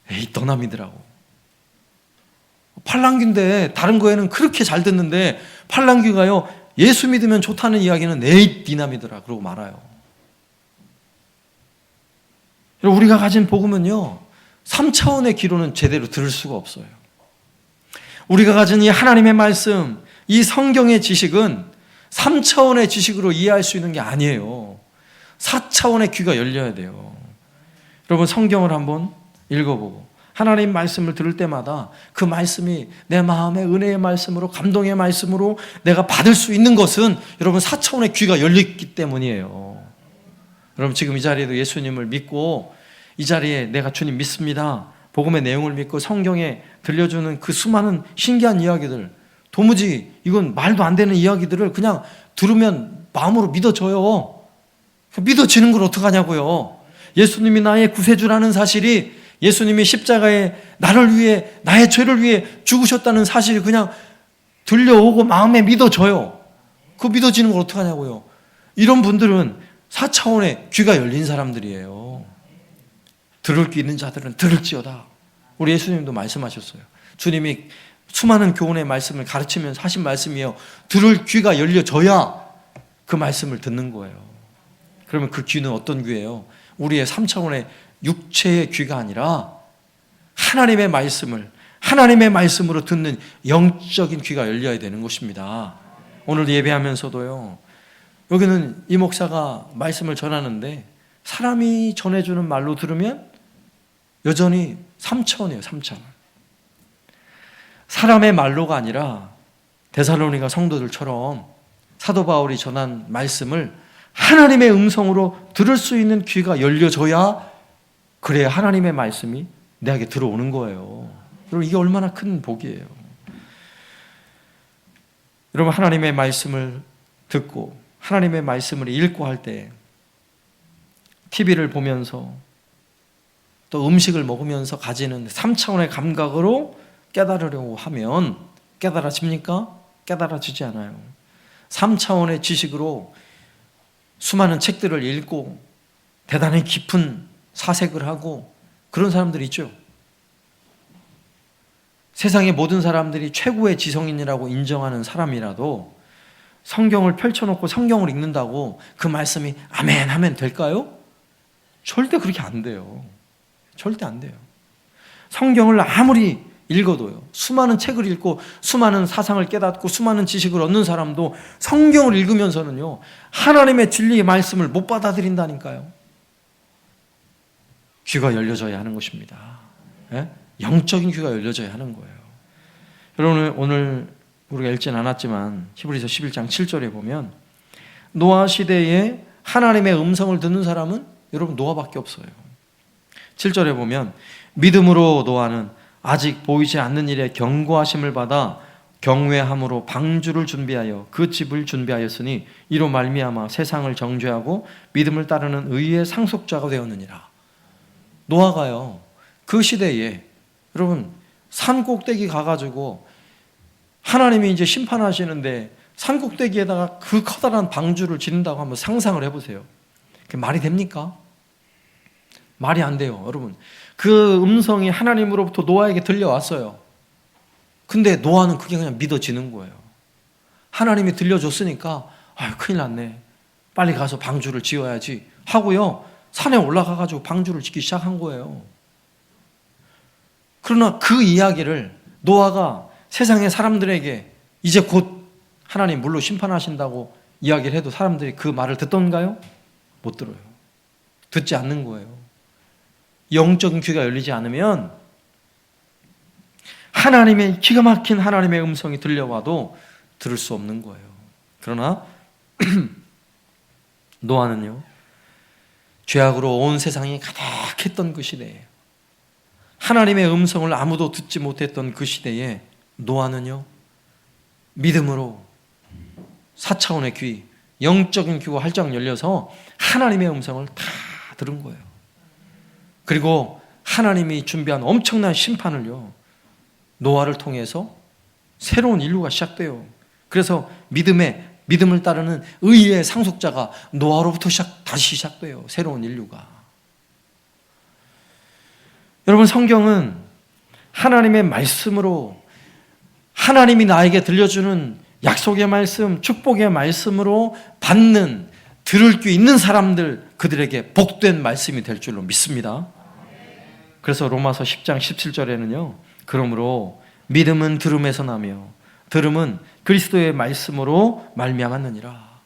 에이, 너나 믿으라고. 팔랑귀인데 다른 거에는 그렇게 잘 듣는데 팔랑귀가요, 예수 믿으면 좋다는 이야기는 에이, 니나 믿으라 그러고 말아요. 우리가 가진 복음은요, 3차원의 귀로는 제대로 들을 수가 없어요. 우리가 가진 이 하나님의 말씀, 이 성경의 지식은 3차원의 지식으로 이해할 수 있는 게 아니에요. 4차원의 귀가 열려야 돼요. 여러분 성경을 한번 읽어보고 하나님 말씀을 들을 때마다 그 말씀이 내 마음의 은혜의 말씀으로 감동의 말씀으로 내가 받을 수 있는 것은 여러분 4차원의 귀가 열렸기 때문이에요. 여러분 지금 이 자리에도 예수님을 믿고 이 자리에 내가 주님 믿습니다. 복음의 내용을 믿고 성경에 들려주는 그 수많은 신기한 이야기들, 도무지 이건 말도 안 되는 이야기들을 그냥 들으면 마음으로 믿어져요. 믿어지는 걸 어떡하냐고요. 예수님이 나의 구세주라는 사실이, 예수님이 십자가에 나를 위해, 나의 죄를 위해 죽으셨다는 사실이 그냥 들려오고 마음에 믿어져요. 그 믿어지는 걸 어떡하냐고요. 이런 분들은 4차원의 귀가 열린 사람들이에요. 들을 귀 있는 자들은 들을지어다. 우리 예수님도 말씀하셨어요. 주님이 수많은 교훈의 말씀을 가르치면서 하신 말씀이에요. 들을 귀가 열려져야 그 말씀을 듣는 거예요. 그러면 그 귀는 어떤 귀예요? 우리의 3차원의 육체의 귀가 아니라 하나님의 말씀을, 하나님의 말씀으로 듣는 영적인 귀가 열려야 되는 것입니다. 오늘 예배하면서도요, 여기는 이 목사가 말씀을 전하는데 사람이 전해주는 말로 들으면 여전히 3차원이에요. 3차원. 사람의 말로가 아니라 데살로니가 성도들처럼 사도 바울이 전한 말씀을 하나님의 음성으로 들을 수 있는 귀가 열려져야, 그래야 하나님의 말씀이 내게 들어오는 거예요. 여러분 이게 얼마나 큰 복이에요. 여러분 하나님의 말씀을 듣고 하나님의 말씀을 읽고 할 때 TV를 보면서 또 음식을 먹으면서 가지는 3차원의 감각으로 깨달으려고 하면 깨달아집니까? 깨달아지지 않아요. 3차원의 지식으로 수많은 책들을 읽고 대단히 깊은 사색을 하고 그런 사람들이 있죠. 세상의 모든 사람들이 최고의 지성인이라고 인정하는 사람이라도 성경을 펼쳐놓고 성경을 읽는다고 그 말씀이 아멘 하면 될까요? 절대 그렇게 안 돼요. 절대 안 돼요. 성경을 아무리 읽어도요, 수많은 책을 읽고 수많은 사상을 깨닫고 수많은 지식을 얻는 사람도 성경을 읽으면서는요, 하나님의 진리의 말씀을 못 받아들인다니까요. 귀가 열려져야 하는 것입니다. 예? 영적인 귀가 열려져야 하는 거예요. 여러분 오늘 우리가 읽진 않았지만 히브리서 11장 7절에 보면 노아 시대에 하나님의 음성을 듣는 사람은 여러분 노아밖에 없어요. 7절에 보면 믿음으로 노아는 아직 보이지 않는 일에 경고하심을 받아 경외함으로 방주를 준비하여 그 집을 준비하였으니 이로 말미암아 세상을 정죄하고 믿음을 따르는 의의 상속자가 되었느니라. 노아가요, 그 시대에 여러분 산 꼭대기 가가지고 하나님이 이제 심판하시는데 산 꼭대기에다가 그 커다란 방주를 짓는다고 한번 상상을 해보세요. 그게 말이 됩니까? 말이 안 돼요. 여러분 그 음성이 하나님으로부터 노아에게 들려왔어요. 근데 노아는 그게 그냥 믿어지는 거예요. 하나님이 들려줬으니까 아유 큰일 났네, 빨리 가서 방주를 지어야지 하고요, 산에 올라가가지고 방주를 짓기 시작한 거예요. 그러나 그 이야기를 노아가 세상의 사람들에게 이제 곧 하나님 물로 심판하신다고 이야기를 해도 사람들이 그 말을 듣던가요? 못 들어요. 듣지 않는 거예요. 영적인 귀가 열리지 않으면 하나님의 기가 막힌 하나님의 음성이 들려와도 들을 수 없는 거예요. 그러나 노아는요, 죄악으로 온 세상이 가득했던 그 시대에, 하나님의 음성을 아무도 듣지 못했던 그 시대에 노아는요, 믿음으로 4차원의 귀, 영적인 귀가 활짝 열려서 하나님의 음성을 다 들은 거예요. 그리고 하나님이 준비한 엄청난 심판을요, 노아를 통해서 새로운 인류가 시작돼요. 그래서 믿음을 따르는 의의 상속자가 노아로부터 다시 시작돼요. 새로운 인류가. 여러분 성경은 하나님의 말씀으로, 하나님이 나에게 들려주는 약속의 말씀, 축복의 말씀으로 받는, 들을 귀 있는 사람들, 그들에게 복된 말씀이 될 줄로 믿습니다. 그래서 로마서 10장 17절에는요, 그러므로 믿음은 들음에서 나며 들음은 그리스도의 말씀으로 말미암았느니라.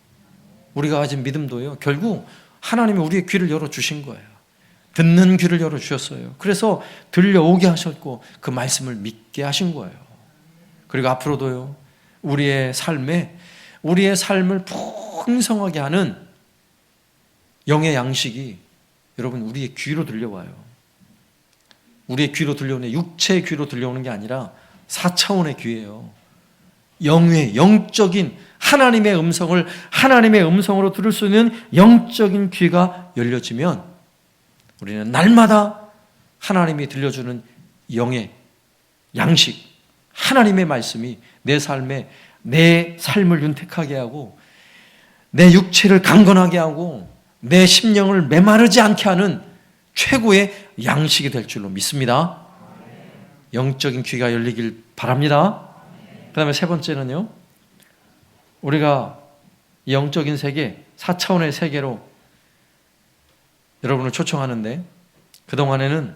우리가 가진 믿음도요, 결국 하나님이 우리의 귀를 열어주신 거예요. 듣는 귀를 열어주셨어요. 그래서 들려오게 하셨고 그 말씀을 믿게 하신 거예요. 그리고 앞으로도요, 우리의 삶을 풍성하게 하는 영의 양식이 여러분 우리의 귀로 들려와요. 우리의 귀로 들려오는, 육체의 귀로 들려오는 게 아니라 4차원의 귀예요. 영적인 하나님의 음성으로 들을 수 있는 영적인 귀가 열려지면 우리는 날마다 하나님이 들려주는 영의 양식, 하나님의 말씀이 내 삶을 윤택하게 하고 내 육체를 강건하게 하고 내 심령을 메마르지 않게 하는 최고의 양식이 될 줄로 믿습니다. 영적인 귀가 열리길 바랍니다. 그 다음에 세 번째는요, 우리가 영적인 세계, 4차원의 세계로 여러분을 초청하는데, 그동안에는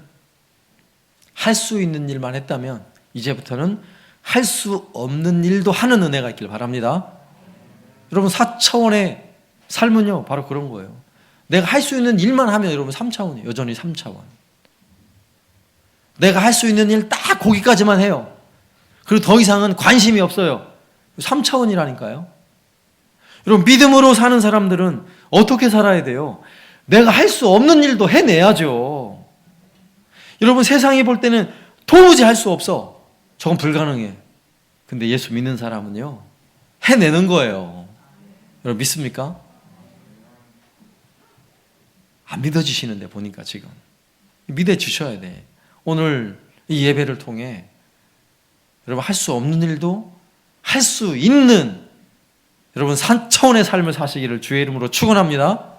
할 수 있는 일만 했다면 이제부터는 할 수 없는 일도 하는 은혜가 있길 바랍니다. 여러분 4차원의 삶은요 바로 그런 거예요. 내가 할 수 있는 일만 하면 여러분 3차원이에요. 여전히 3차원. 내가 할 수 있는 일 딱 거기까지만 해요. 그리고 더 이상은 관심이 없어요. 3차원이라니까요. 여러분 믿음으로 사는 사람들은 어떻게 살아야 돼요? 내가 할 수 없는 일도 해내야죠. 여러분 세상이 볼 때는 도무지 할 수 없어. 저건 불가능해. 근데 예수 믿는 사람은요 해내는 거예요. 여러분 믿습니까? 안 믿어지시는데 보니까 지금 믿어주셔야 돼. 오늘 이 예배를 통해 여러분 할 수 없는 일도 할 수 있는 여러분 4차원의 삶을 사시기를 주의 이름으로 축원합니다.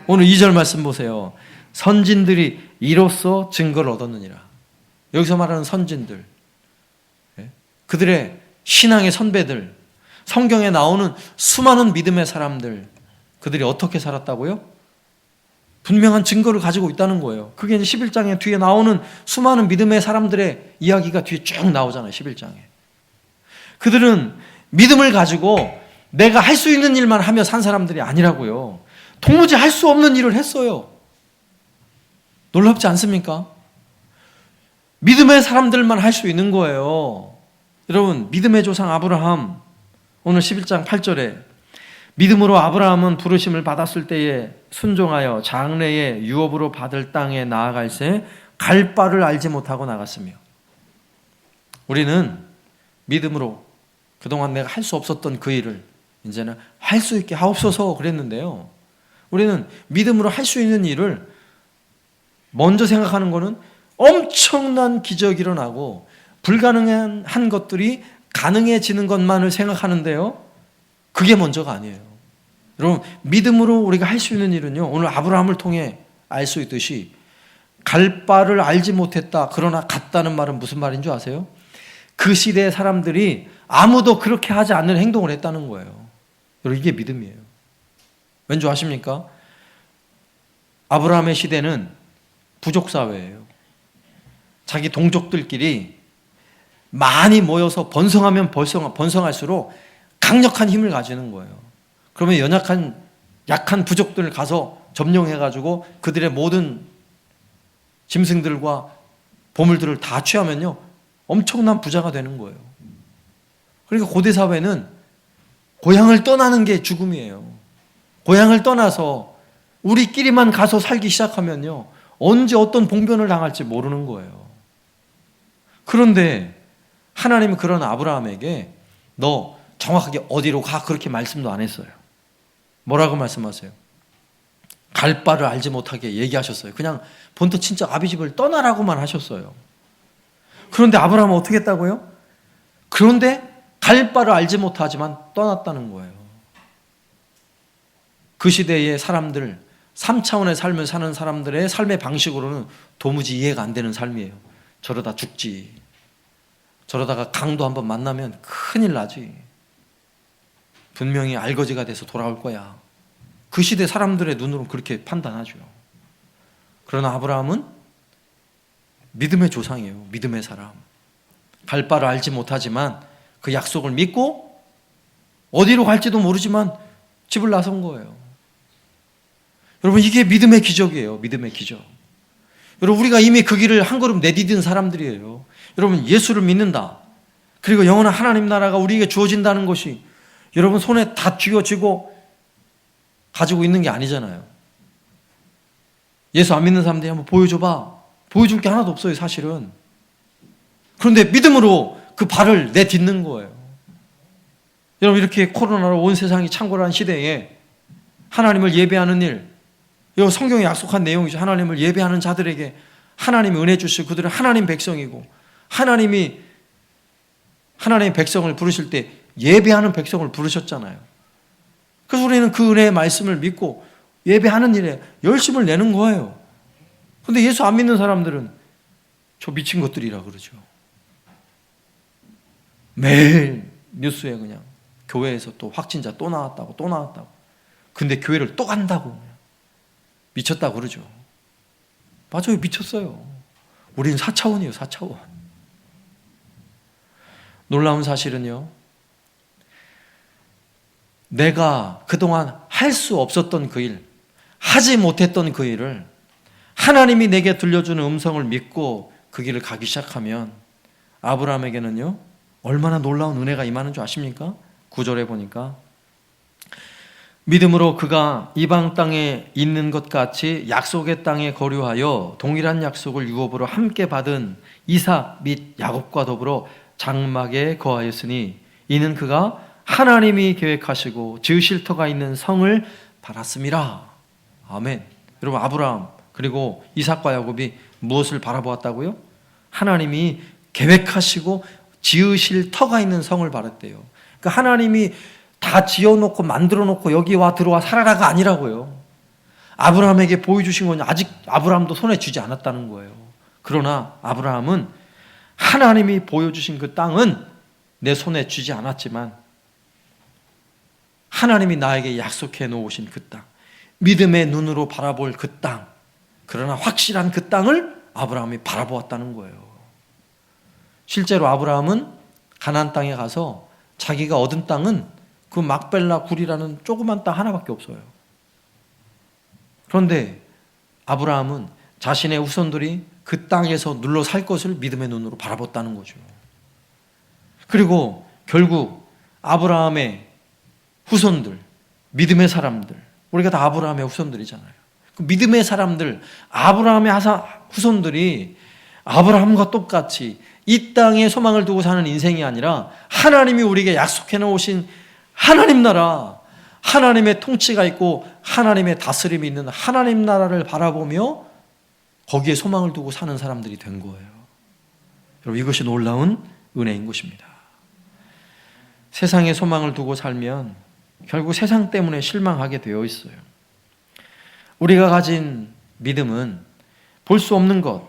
오늘 2절 말씀 보세요. 선진들이 이로써 증거를 얻었느니라. 여기서 말하는 선진들, 그들의 신앙의 선배들, 성경에 나오는 수많은 믿음의 사람들, 그들이 어떻게 살았다고요? 분명한 증거를 가지고 있다는 거예요. 그게 이제 11장에 뒤에 나오는 수많은 믿음의 사람들의 이야기가 뒤에 쭉 나오잖아요. 11장에. 그들은 믿음을 가지고 내가 할 수 있는 일만 하며 산 사람들이 아니라고요. 도무지 할 수 없는 일을 했어요. 놀랍지 않습니까? 믿음의 사람들만 할 수 있는 거예요. 여러분 믿음의 조상 아브라함, 오늘 11장 8절에 믿음으로 아브라함은 부르심을 받았을 때에 순종하여 장래에 유업으로 받을 땅에 나아갈새 갈 바를 알지 못하고 나갔으며, 우리는 믿음으로 그동안 내가 할 수 없었던 그 일을 이제는 할 수 있게 하옵소서 그랬는데요, 우리는 믿음으로 할 수 있는 일을 먼저 생각하는 것은 엄청난 기적이 일어나고 불가능한 것들이 가능해지는 것만을 생각하는데요, 그게 먼저가 아니에요. 여러분 믿음으로 우리가 할 수 있는 일은요, 오늘 아브라함을 통해 알 수 있듯이 갈 바를 알지 못했다 그러나 갔다는 말은 무슨 말인 줄 아세요? 그 시대의 사람들이 아무도 그렇게 하지 않는 행동을 했다는 거예요. 여러분 이게 믿음이에요. 왠지 아십니까? 아브라함의 시대는 부족사회예요. 자기 동족들끼리 많이 모여서 번성하면 번성할수록 강력한 힘을 가지는 거예요. 그러면 약한 부족들을 가서 점령해가지고 그들의 모든 짐승들과 보물들을 다 취하면요 엄청난 부자가 되는 거예요. 그러니까 고대 사회는 고향을 떠나는 게 죽음이에요. 고향을 떠나서 우리끼리만 가서 살기 시작하면요 언제 어떤 봉변을 당할지 모르는 거예요. 그런데 하나님은 그런 아브라함에게 너 정확하게 어디로 가 그렇게 말씀도 안 했어요. 뭐라고 말씀하세요? 갈 바를 알지 못하게 얘기하셨어요. 그냥 본토 친척 아비집을 떠나라고만 하셨어요. 그런데 아브라함은 어떻게 했다고요? 그런데 갈 바를 알지 못하지만 떠났다는 거예요. 그 시대의 사람들, 3차원의 삶을 사는 사람들의 삶의 방식으로는 도무지 이해가 안 되는 삶이에요. 저러다 죽지. 저러다가 강도 한번 만나면 큰일 나지. 분명히 알거지가 돼서 돌아올 거야. 그 시대 사람들의 눈으로 그렇게 판단하죠. 그러나 아브라함은 믿음의 조상이에요. 믿음의 사람. 갈 바를 알지 못하지만 그 약속을 믿고 어디로 갈지도 모르지만 집을 나선 거예요. 여러분 이게 믿음의 기적이에요. 믿음의 기적. 여러분, 우리가 이미 그 길을 한 걸음 내디딘 사람들이에요. 여러분, 예수를 믿는다, 그리고 영원한 하나님 나라가 우리에게 주어진다는 것이 여러분 손에 다 쥐어지고 가지고 있는 게 아니잖아요. 예수 안 믿는 사람들이 한번 보여줘봐. 보여줄 게 하나도 없어요, 사실은. 그런데 믿음으로 그 발을 내딛는 거예요. 여러분, 이렇게 코로나로 온 세상이 창궐한 시대에 하나님을 예배하는 일, 이 성경에 약속한 내용이죠. 하나님을 예배하는 자들에게 하나님이 은혜 주시고 그들은 하나님 백성이고, 하나님이 하나님의 백성을 부르실 때 예배하는 백성을 부르셨잖아요. 그래서 우리는 그 은혜의 말씀을 믿고 예배하는 일에 열심을 내는 거예요. 그런데 예수 안 믿는 사람들은 저 미친 것들이라 그러죠. 매일 뉴스에 그냥 교회에서 또 확진자 또 나왔다고 또 나왔다고. 근데 교회를 또 간다고. 미쳤다고 그러죠. 맞아요, 미쳤어요. 우리는 4차원이에요, 4차원. 놀라운 사실은요, 내가 그동안 할 수 없었던 그 일, 하지 못했던 그 일을 하나님이 내게 들려주는 음성을 믿고 그 길을 가기 시작하면 아브라함에게는요, 얼마나 놀라운 은혜가 임하는 줄 아십니까? 9절에 보니까 믿음으로 그가 이방 땅에 있는 것 같이 약속의 땅에 거류하여 동일한 약속을 유업으로 함께 받은 이삭 및 야곱과 더불어 장막에 거하였으니 이는 그가 하나님이 계획하시고 지으실 터가 있는 성을 바랐음이라. 아멘. 여러분, 아브라함 그리고 이삭과 야곱이 무엇을 바라보았다고요? 하나님이 계획하시고 지으실 터가 있는 성을 바랐대요. 그러니까 하나님이 다 지어놓고 만들어놓고 여기 와 들어와 살아라가 아니라고요. 아브라함에게 보여주신 건 아직 아브라함도 손에 쥐지 않았다는 거예요. 그러나 아브라함은 하나님이 보여주신 그 땅은 내 손에 쥐지 않았지만 하나님이 나에게 약속해 놓으신 그 땅, 믿음의 눈으로 바라볼 그 땅, 그러나 확실한 그 땅을 아브라함이 바라보았다는 거예요. 실제로 아브라함은 가나안 땅에 가서 자기가 얻은 땅은 그 막벨라 굴이라는 조그만 땅 하나밖에 없어요. 그런데 아브라함은 자신의 후손들이 그 땅에서 눌러 살 것을 믿음의 눈으로 바라봤다는 거죠. 그리고 결국 아브라함의 후손들, 믿음의 사람들, 우리가 다 아브라함의 후손들이잖아요. 그 믿음의 사람들, 아브라함의 후손들이 아브라함과 똑같이 이 땅에 소망을 두고 사는 인생이 아니라 하나님이 우리에게 약속해 놓으신 하나님 나라, 하나님의 통치가 있고 하나님의 다스림이 있는 하나님 나라를 바라보며 거기에 소망을 두고 사는 사람들이 된 거예요. 여러분, 이것이 놀라운 은혜인 것입니다. 세상에 소망을 두고 살면 결국 세상 때문에 실망하게 되어 있어요. 우리가 가진 믿음은 볼 수 없는 것,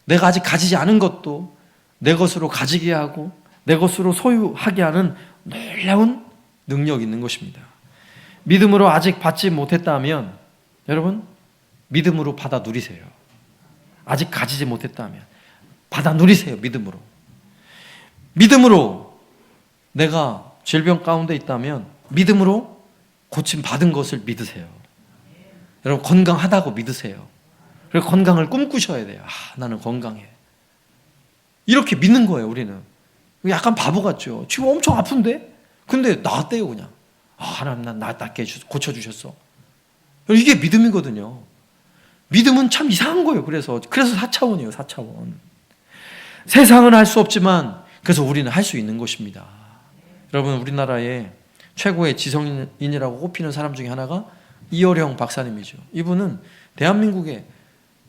내가 아직 가지지 않은 것도 내 것으로 가지게 하고 내 것으로 소유하게 하는 놀라운 능력이 있는 것입니다. 믿음으로 아직 받지 못했다면 여러분, 믿음으로 받아 누리세요. 아직 가지지 못했다면 받아 누리세요. 믿음으로. 믿음으로 내가 질병 가운데 있다면 믿음으로 고침 받은 것을 믿으세요. 여러분, 건강하다고 믿으세요. 그리고 건강을 꿈꾸셔야 돼요. 나는 건강해. 이렇게 믿는 거예요, 우리는. 약간 바보 같죠. 지금 엄청 아픈데? 근데 나았대요, 그냥. 하나님, 난 낫게 고쳐주셨어. 이게 믿음이거든요. 믿음은 참 이상한 거예요. 그래서 4차원이에요, 4차원. 세상은 할 수 없지만, 그래서 우리는 할 수 있는 것입니다. 여러분, 우리나라의 최고의 지성인이라고 꼽히는 사람 중에 하나가 이어령 박사님이죠. 이분은 대한민국의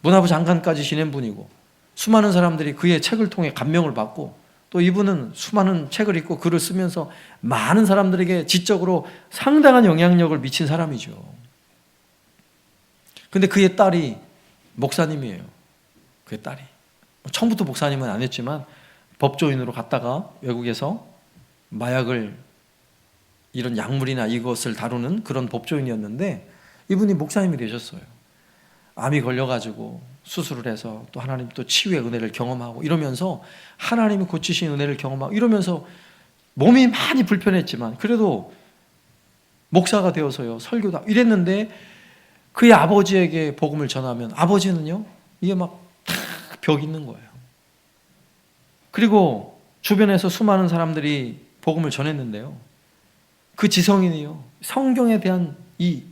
문화부 장관까지 지낸 분이고, 수많은 사람들이 그의 책을 통해 감명을 받고, 또 이분은 수많은 책을 읽고 글을 쓰면서 많은 사람들에게 지적으로 상당한 영향력을 미친 사람이죠. 근데 그의 딸이 목사님이에요. 그의 딸이. 처음부터 목사님은 안 했지만 법조인으로 갔다가 외국에서 마약을, 이런 약물이나 이것을 다루는 그런 법조인이었는데 이분이 목사님이 되셨어요. 암이 걸려가지고 수술을 해서 또 하나님 또 치유의 은혜를 경험하고 이러면서 하나님이 고치신 은혜를 경험하고 이러면서 몸이 많이 불편했지만 그래도 목사가 되어서요 설교도 이랬는데 그의 아버지에게 복음을 전하면 아버지는요 이게 막 벽 있는 거예요. 그리고 주변에서 수많은 사람들이 복음을 전했는데요. 그 지성인이요, 성경에 대한 이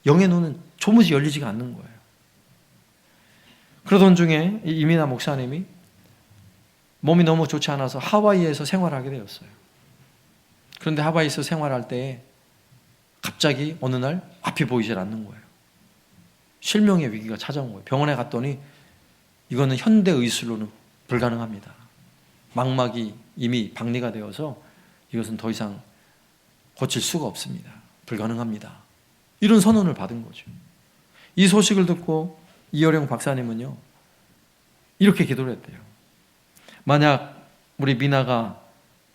영의 눈은 조무지 열리지가 않는 거예요. 그러던 중에 이 이민아 목사님이 몸이 너무 좋지 않아서 하와이에서 생활하게 되었어요. 그런데 하와이에서 생활할 때 갑자기 어느 날 앞이 보이질 않는 거예요. 실명의 위기가 찾아온 거예요. 병원에 갔더니 이거는 현대의술로는 불가능합니다. 망막이 이미 박리가 되어서 이것은 더 이상 고칠 수가 없습니다. 불가능합니다. 이런 선언을 받은 거죠. 이 소식을 듣고 이어령 박사님은요, 이렇게 기도를 했대요. 만약 우리 미나가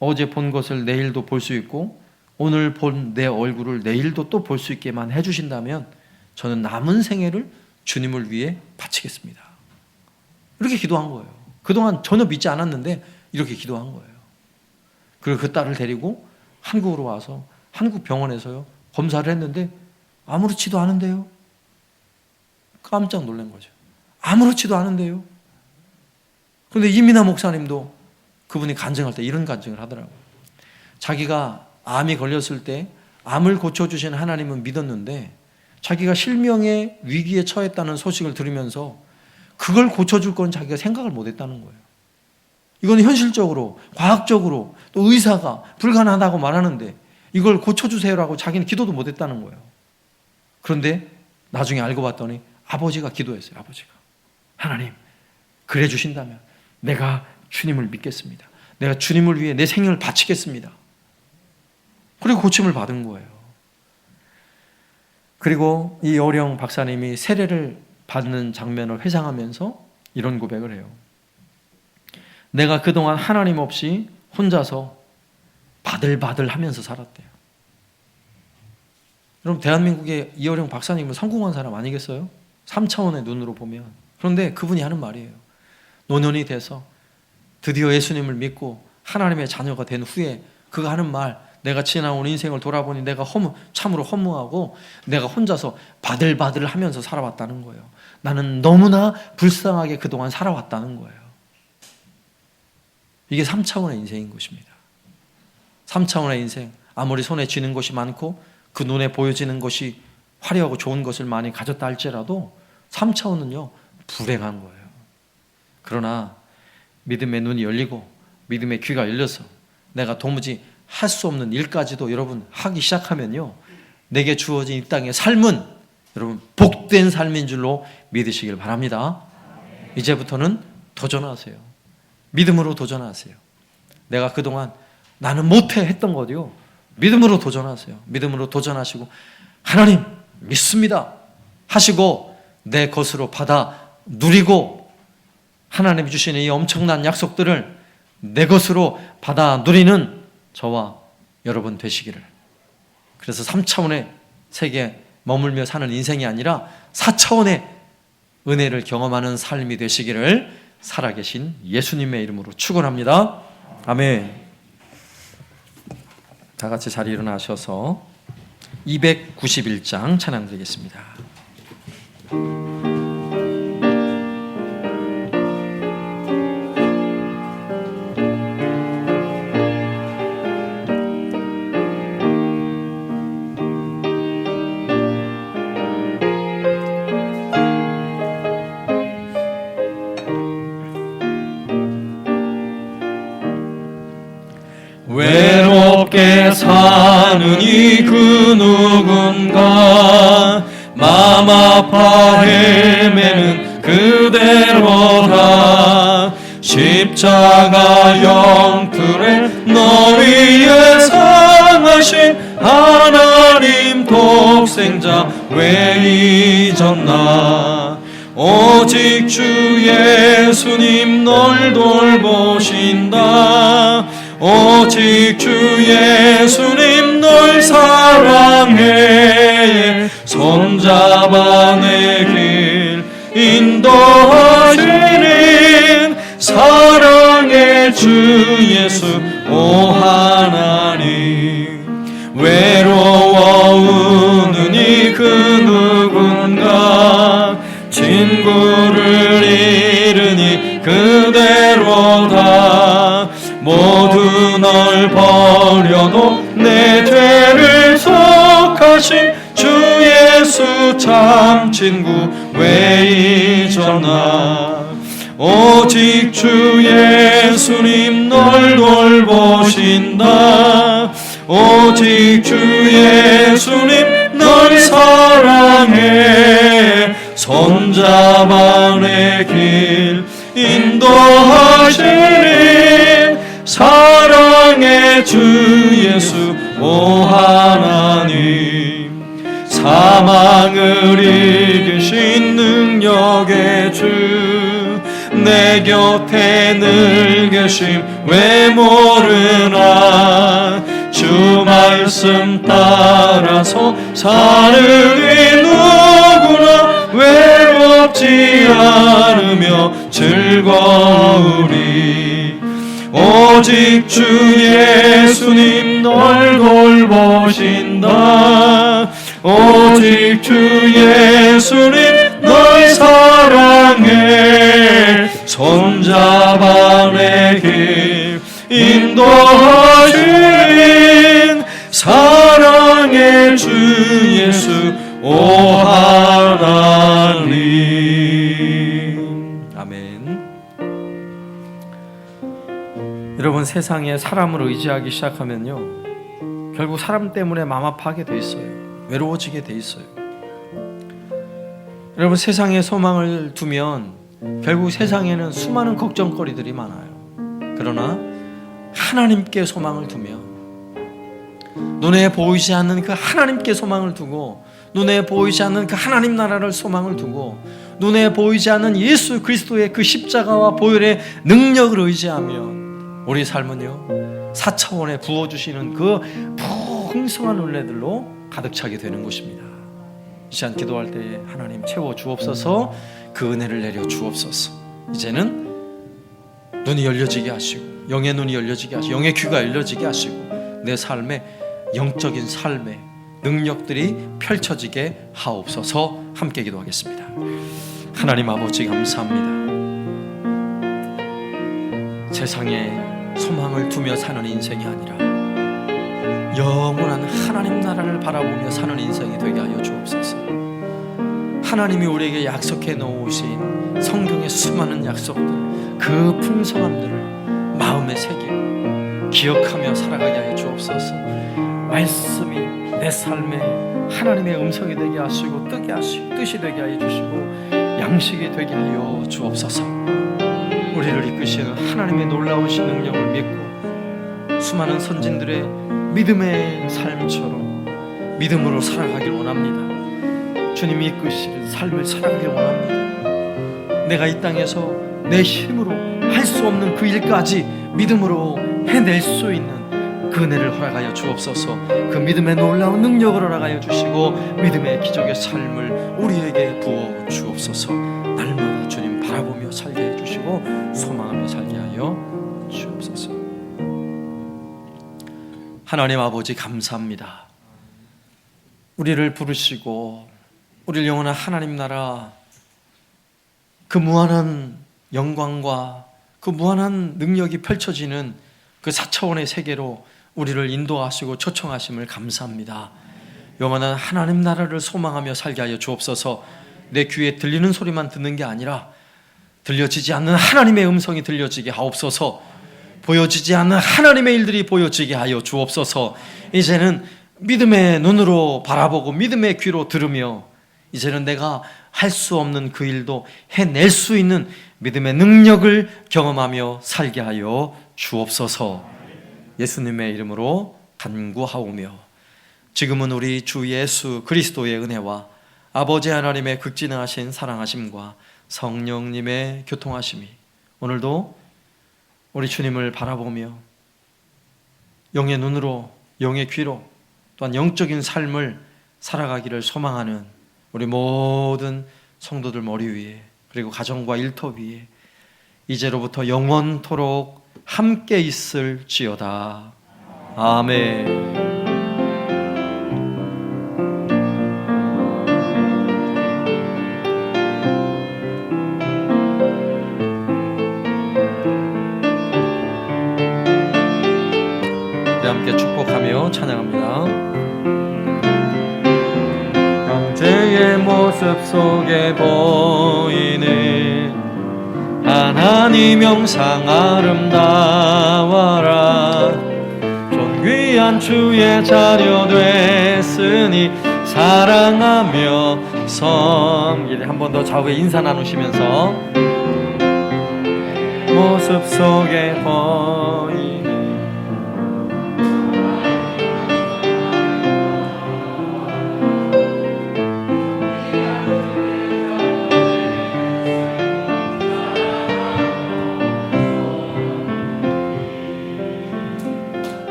어제 본 것을 내일도 볼 수 있고 오늘 본 내 얼굴을 내일도 또 볼 수 있게만 해주신다면 저는 남은 생애를 주님을 위해 바치겠습니다. 이렇게 기도한 거예요. 그동안 전혀 믿지 않았는데 이렇게 기도한 거예요. 그리고 그 딸을 데리고 한국으로 와서 한국 병원에서요, 검사를 했는데 아무렇지도 않은데요. 깜짝 놀란 거죠. 아무렇지도 않은데요. 그런데 이민아 목사님도 그분이 간증할 때 이런 간증을 하더라고요. 자기가 암이 걸렸을 때 암을 고쳐주신 하나님은 믿었는데 자기가 실명의 위기에 처했다는 소식을 들으면서 그걸 고쳐줄 건 자기가 생각을 못했다는 거예요. 이건 현실적으로, 과학적으로, 또 의사가 불가능하다고 말하는데 이걸 고쳐주세요라고 자기는 기도도 못했다는 거예요. 그런데 나중에 알고 봤더니 아버지가 기도했어요. 아버지가, 하나님, 그래 주신다면 내가 주님을 믿겠습니다. 내가 주님을 위해 내 생명을 바치겠습니다. 그리고 고침을 받은 거예요. 그리고 이 어령 박사님이 세례를 받는 장면을 회상하면서 이런 고백을 해요. 내가 그동안 하나님 없이 혼자서 바들바들 하면서 살았대요. 여러분, 대한민국의 이어령 박사님은 성공한 사람 아니겠어요? 3차원의 눈으로 보면. 그런데 그분이 하는 말이에요. 노년이 돼서 드디어 예수님을 믿고 하나님의 자녀가 된 후에 그가 하는 말, 내가 지나온 인생을 돌아보니 내가 참으로 허무하고 내가 혼자서 바들바들 하면서 살아왔다는 거예요. 나는 너무나 불쌍하게 그동안 살아왔다는 거예요. 이게 3차원의 인생인 것입니다. 3차원의 인생, 아무리 손에 쥐는 것이 많고 그 눈에 보여지는 것이 화려하고 좋은 것을 많이 가졌다 할지라도 3차원은요, 불행한 거예요. 그러나 믿음의 눈이 열리고 믿음의 귀가 열려서 내가 도무지 할 수 없는 일까지도 여러분 하기 시작하면요, 내게 주어진 이 땅의 삶은 여러분 복된 삶인 줄로 믿으시길 바랍니다. 이제부터는 도전하세요. 믿음으로 도전하세요. 내가 그동안 나는 못해 했던 거요, 믿음으로 도전하세요. 믿음으로 도전하시고 하나님 믿습니다 하시고 내 것으로 받아 누리고 하나님이 주시는 이 엄청난 약속들을 내 것으로 받아 누리는 저와 여러분 되시기를. 그래서 3차원의 세계에 머물며 사는 인생이 아니라 4차원의 은혜를 경험하는 삶이 되시기를 살아계신 예수님의 이름으로 축원합니다. 아멘. 다 같이 자리 일어나셔서 291장 찬양 드리겠습니다. 외롭게 사는 이 그 누군가 맘 아파 헤매는 그대로다. 십자가 영틀에 너 위에 상하신 하나님 독생자 왜 잊었나. 오직 주 예수님 널 돌보신다. 오직 주 예수님 널 사랑해. 손잡아 내 길 인도하시는 사랑의 주 예수 오 하나님. 외로워 우는 이 그 누군가 친구를 그대로다. 모두 널 버려도 내 죄를 속하신 주 예수 참 친구 왜 잊었나. 오직 주 예수님 널 돌보신다. 오직 주 예수님 널 사랑해. 손잡아 내 길 인도하시는 사랑의 주 예수 오 하나님. 사망을 이기신 능력의 주 내 곁에 늘 계심 왜 모르나. 주 말씀 따라서 사는 이 누구나 외롭지 않으며 즐거우리. 오직 주 예수님 널 돌보신다. 오직 주 예수님 널 사랑해. 손잡아 내 길 인도하신 사랑의 주 예수 오 하나님. 아멘. 여러분, 세상에 사람을 의지하기 시작하면요, 결국 사람 때문에 마음 아파하게 돼 있어요. 외로워지게 돼 있어요. 여러분, 세상에 소망을 두면 결국 세상에는 수많은 걱정거리들이 많아요. 그러나 하나님께 소망을 두면, 눈에 보이지 않는 그 하나님께 소망을 두고, 눈에 보이지 않는 그 하나님 나라를 소망을 두고, 눈에 보이지 않는 예수 그리스도의 그 십자가와 보혈의 능력을 의지하면 우리 삶은요, 4차원에 부어주시는 그 풍성한 은혜들로 가득 차게 되는 것입니다. 이 시간 기도할 때에 하나님 채워 주옵소서. 그 은혜를 내려 주옵소서. 이제는 눈이 열려지게 하시고, 영의 눈이 열려지게 하시고, 영의 귀가 열려지게 하시고, 내 삶에 영적인 삶의 능력들이 펼쳐지게 하옵소서. 함께 기도하겠습니다. 하나님 아버지 감사합니다. 세상에 소망을 두며 사는 인생이 아니라 영원한 하나님 나라를 바라보며 사는 인생이 되게 하여 주옵소서. 하나님이 우리에게 약속해 놓으신 성경의 수많은 약속들, 그 풍성함들을 마음에 새기고 기억하며 살아가게 하여 주옵소서. 말씀이 내 삶에 하나님의 음성이 되게 하시고 뜨게 하시고 뜻이 되게 하여 주시고 양식이 되게 하여 주옵소서. 우리를 이끄시는 하나님의 놀라우신 능력을 믿고 수많은 선진들의 믿음의 삶처럼 믿음으로 살아가길 원합니다. 주님이 이끄시는 삶을 살아가길 원합니다. 내가 이 땅에서 내 힘으로 할 수 없는 그 일까지 믿음으로 해낼 수 있는 그 은혜를 허락하여 주옵소서. 그 믿음의 놀라운 능력을 허락하여 주시고 믿음의 기적의 삶을 우리에게 부어 주옵소서. 날마다 주님 바라보며 살게 해주시고 소망하며 살게 하여 주옵소서. 하나님 아버지 감사합니다. 우리를 부르시고 우리를 영원한 하나님 나라 그 무한한 영광과 그 무한한 능력이 펼쳐지는 그 4차원의 세계로 우리를 인도하시고 초청하심을 감사합니다. 영원한 하나님 나라를 소망하며 살게 하여 주옵소서. 내 귀에 들리는 소리만 듣는 게 아니라 들려지지 않는 하나님의 음성이 들려지게 하옵소서. 보여지지 않는 하나님의 일들이 보여지게 하여 주옵소서. 이제는 믿음의 눈으로 바라보고 믿음의 귀로 들으며 이제는 내가 할 수 없는 그 일도 해낼 수 있는 믿음의 능력을 경험하며 살게 하여 주옵소서. 예수님의 이름으로 간구하오며 지금은 우리 주 예수 그리스도의 은혜와 아버지 하나님의 극진하신 사랑하심과 성령님의 교통하심이 오늘도 우리 주님을 바라보며 영의 눈으로 영의 귀로 또한 영적인 삶을 살아가기를 소망하는 우리 모든 성도들 머리 위에 그리고 가정과 일터 위에 이제로부터 영원토록 함께 있을지어다. 아멘. 함께 축복하며 찬양합니다. 형제의 모습 속에 보이는 하나님 형상 아름다워라. 존귀한 주의 자녀 됐으니 사랑하며 섬기리. 한 번 더 좌우에 인사 나누시면서 모습 속에 보이는